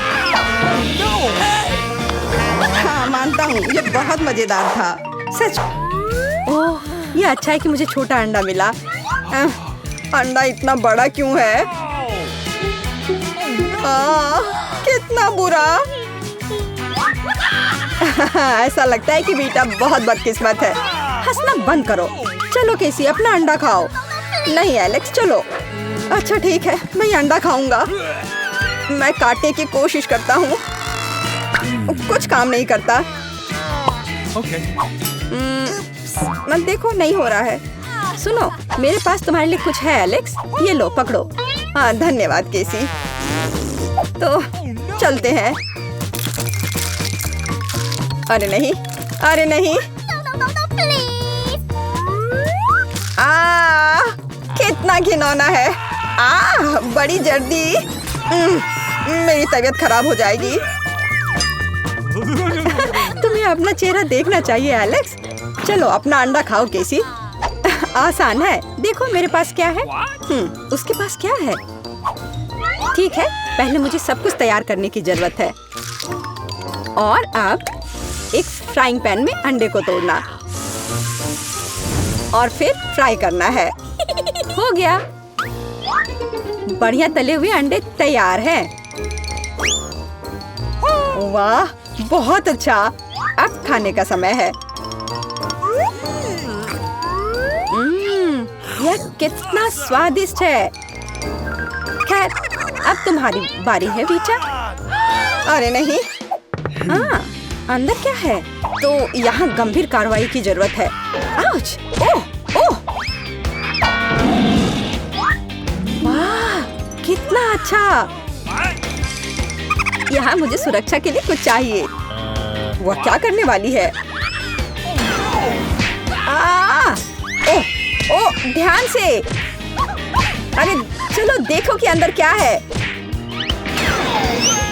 हाँ, मानता हूँ, ये बहुत मजेदार था। सच। ओह, ये अच्छा है कि मुझे छोटा अंडा मिला। अंडा इतना बड़ा क्यों है? कितना बुरा। ऐसा लगता है कि बेटा बहुत बदकिस्मत है। हंसना बंद करो। चलो केसी, अपना अंडा खाओ। नहीं एलेक्स, चलो। अच्छा ठीक है, मैं ये अंडा खाऊंगा। मैं काटने की कोशिश करता हूँ, कुछ काम नहीं करता। मैं देखो, नहीं हो रहा है। सुनो, मेरे पास तुम्हारे लिए कुछ है एलेक्स। ये लो, पकड़ो। हाँ धन्यवाद केसी। तो चलते हैं। अरे नहीं, अरे नहीं। कितना घिनौना है। बड़ी जर्दी। मेरी तबीयत खराब हो जाएगी। तुम्हें अपना चेहरा देखना चाहिए एलेक्स। चलो अपना अंडा खाओ केसी। आसान है। देखो मेरे पास क्या है। उसके पास क्या है? ठीक है, पहले मुझे सब कुछ तैयार करने की जरूरत है। और अब एक फ्राइंग पैन में अंडे को तोड़ना और फिर फ्राई करना है। हो गया। बढ़िया तले हुए अंडे तैयार हैं। वाह, बहुत अच्छा। अब खाने का समय है। यह कितना स्वादिष्ट है। खैर, अब तुम्हारी बारी है वीचा। अरे नहीं। हाँ, अंदर क्या है? तो यहाँ गंभीर कार्रवाई की जरूरत है। आउच! ओह, ओह! वाह, कितना अच्छा। यहाँ मुझे सुरक्षा के लिए कुछ चाहिए। वह क्या करने वाली है? ओह, ओह, ध्यान से। अरे चलो देखो कि अंदर क्या है।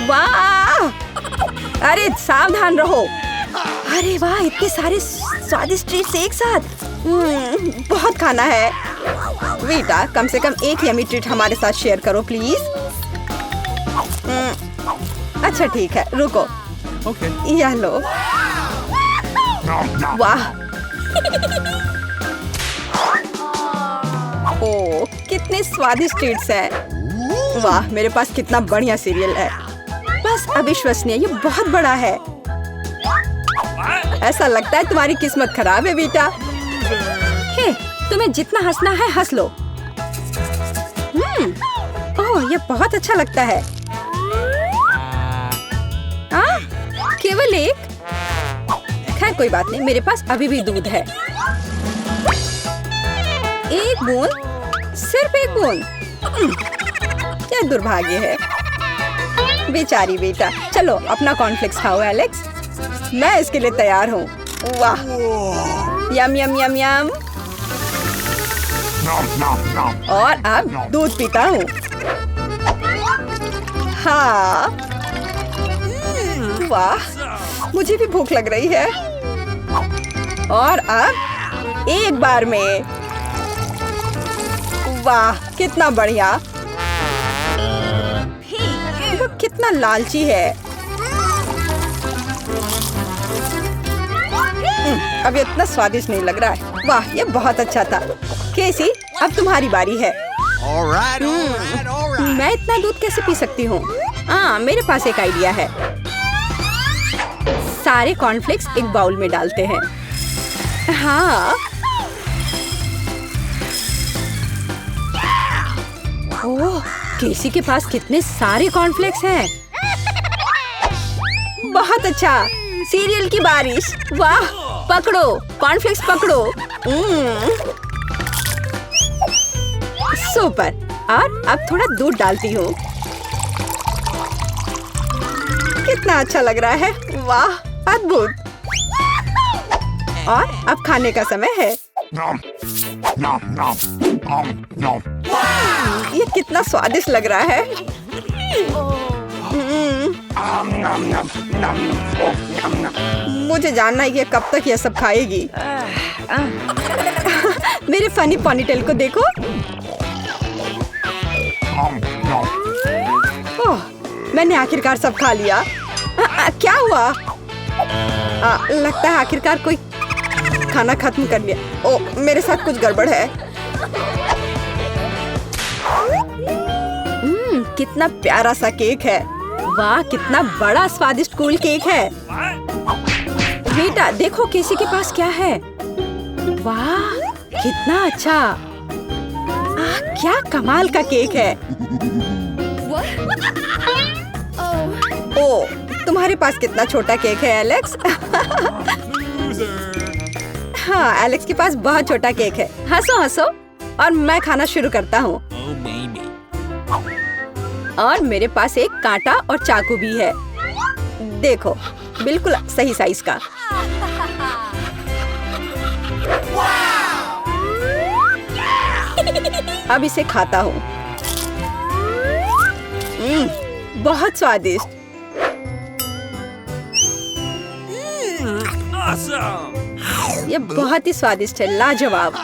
वाह! अरे सावधान रहो। अरे वाह, इतने सारे स्वादिष्ट ट्रीट्स एक साथ। बहुत खाना है। वीटा, कम से कम एक यमी ट्रीट हमारे साथ शेयर करो प्लीज। अच्छा ठीक है, रुको। Okay. यह लो। वाह! ओह, कितने स्वादिष्ट ट्रीट्स हैं। वाह, मेरे पास कितना बढ़िया सीरियल है। बस अविश्वसनीय, ये बहुत बड़ा है। ऐसा लगता है तुम्हारी किस्मत खराब है बेटा। हे, तुम्हें जितना हंसना है हंस लो। ओह, ये बहुत अच्छा लगता है। केवल एक? खैर कोई बात नहीं, मेरे पास अभी भी दूध है। एक बूंद, सिर्फ एक बूंद। क्या दुर्भाग्य है। बेचारी बेटा। चलो अपना कॉर्नफ्लेक्स खाओ एलेक्स, मैं इसके लिए तैयार हूँ। वाह, यम यम यम यम। और अब दूध पीता हूँ। हाँ, वाह, मुझे भी भूख लग रही है। और अब एक बार में। वाह, कितना बढ़िया। वो कितना लालची है। अब इतना स्वादिष्ट नहीं लग रहा है। वाह, ये बहुत अच्छा था। केसी, अब तुम्हारी बारी है। मैं इतना दूध कैसे पी सकती हूँ? हाँ, मेरे पास एक आइडिया है। सारे कॉर्नफ्लेक्स एक बाउल में डालते हैं। हाँ। ओह, केसी के पास कितने सारे कॉर्नफ्लेक्स हैं। बहुत अच्छा, सीरियल की बारिश। वाह, पकड़ो कॉर्नफ्लेक्स पकड़ो। सुपर। और अब थोड़ा दूध डालती हूँ। कितना अच्छा लग रहा है। वाह, अद्भुत। और अब खाने का समय है। ये कितना स्वादिष्ट लग रहा है। मुझे जानना है कि कब तक ये सब खाएगी। मेरे फनी पोनीटेल को देखो। ओह, मैंने आखिरकार सब खा लिया। क्या हुआ? लगता है आखिरकार कोई खाना खत्म कर लिया। ओह, मेरे साथ कुछ गड़बड़ है। कितना प्यारा सा केक है। वाह, कितना बड़ा स्वादिष्ट कूल केक है। बेटा देखो केसी के पास क्या है। वाह, कितना अच्छा। क्या कमाल का केक है। ओह, तुम्हारे पास कितना छोटा केक है एलेक्स। हाँ, एलेक्स के पास बहुत छोटा केक है। हंसो हंसो। और मैं खाना शुरू करता हूँ। और मेरे पास एक कांटा और चाकू भी है। देखो, बिल्कुल सही साइज का। अब इसे खाता हूँ। बहुत स्वादिष्ट। ये बहुत ही स्वादिष्ट है, लाजवाब।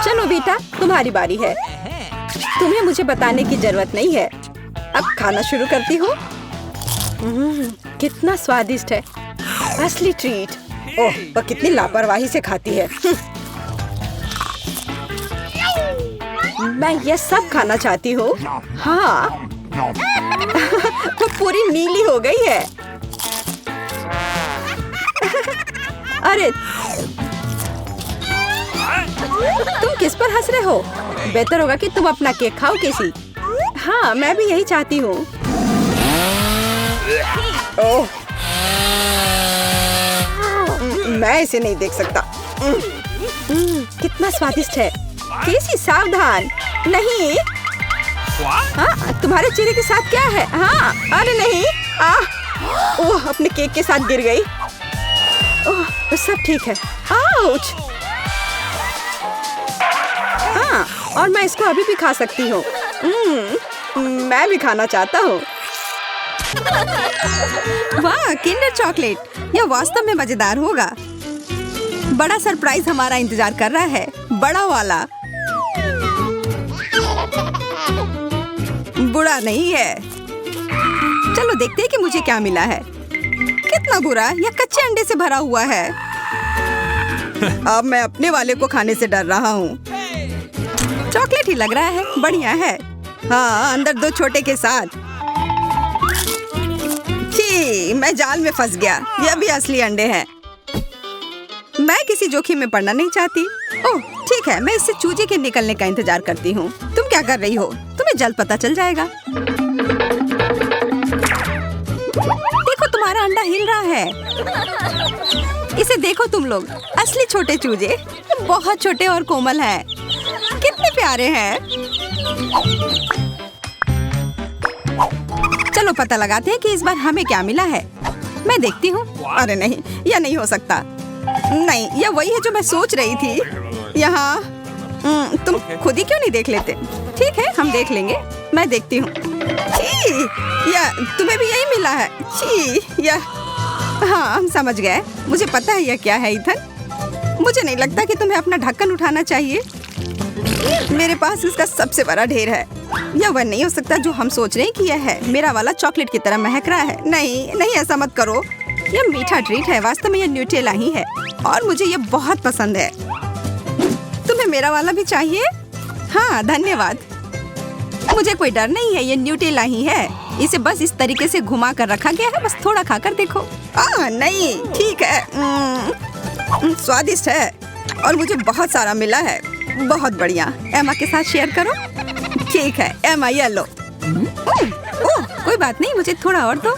चलो बेटा, तुम्हारी बारी है। तुम्हें मुझे बताने की जरूरत नहीं है। अब खाना शुरू करती हूँ। कितना स्वादिष्ट है, असली ट्रीट। ओह, वह कितनी लापरवाही से खाती है। मैं ये सब खाना चाहती हूँ। हाँ। वो पूरी नीली हो गई है। अरे तुम किस पर हंस रहे हो? बेहतर होगा कि तुम अपना केक खाओ केसी। हाँ, मैं भी यही चाहती हूँ। ओह, मैं इसे नहीं देख सकता। कितना स्वादिष्ट है। केसी सावधान। नहीं। हाँ, तुम्हारे चेहरे के साथ क्या है? हाँ, अरे नहीं। ओह, अपने केक के साथ गिर गई। ओह, सब ठीक है। आउच! हाँ, और मैं इसको अभी भी खा सकती हूँ। मैं भी खाना चाहता हूँ। वाह, किंडर चॉकलेट! यह वास्तव में मजेदार होगा। बड़ा सरप्राइज हमारा इंतजार कर रहा है, बड़ा वाला। बुरा नहीं है। चलो देखते हैं कि मुझे क्या मिला है। कितना बुरा, यह कच्चे अंडे से भरा हुआ है। अब मैं अपने वाले को खाने से डर रहा हूँ। चॉकलेट ही लग रहा है, बढ़िया है। हाँ, अंदर 2 छोटे के साथ। छी, मैं जाल में फंस गया। यह भी असली अंडे हैं। मैं किसी जोखिम में पड़ना नहीं चाहती। ओह, ठीक है, मैं इससे चूजे के निकलने का इंतजार करती हूँ। तुम क्या कर रही हो? तुम्हें जल्द पता चल जाएगा। देखो, तुम्हारा अंडा हिल रहा है। इसे देखो तुम लोग, असली छोटे चूजे, बहुत छोटे और कोमल हैं। कितने प्यारे हैं। चलो पता लगाते हैं कि इस बार हमें क्या मिला है। मैं देखती हूँ। अरे नहीं, यह नहीं हो सकता। नहीं, यह वही है जो मैं सोच रही थी। यहाँ तुम खुद ही क्यों नहीं देख लेते? ठीक है, हम देख लेंगे। मैं देखती हूँ। या तुम्हें भी यही मिला है? या हाँ, हम समझ गए। मुझे पता है यह क्या है ईथन। मुझे नहीं लगता कि तुम्हें अपना ढक्कन उठाना चाहिए। मेरे पास इसका सबसे बड़ा ढेर है। यह वह नहीं हो सकता जो हम सोच रहे हैं कि यह है। मेरा वाला चॉकलेट की तरह महक रहा है। नहीं नहीं, ऐसा मत करो। यह मीठा ट्रीट है। वास्तव में यह न्यूटेला ही है और मुझे यह बहुत पसंद है। तुम्हें मेरा वाला भी चाहिए? हाँ, धन्यवाद। मुझे कोई डर नहीं है, ये न्यूटेला ही है। इसे बस इस तरीके से घुमा कर रखा गया है। बस थोड़ा खाकर देखो। नहीं, ठीक है। स्वादिष्ट है और मुझे बहुत सारा मिला है। बहुत बढ़िया। एमा के साथ शेयर करो। ठीक है, एमा, ये लो। ओह, कोई बात नहीं, मुझे थोड़ा और दो।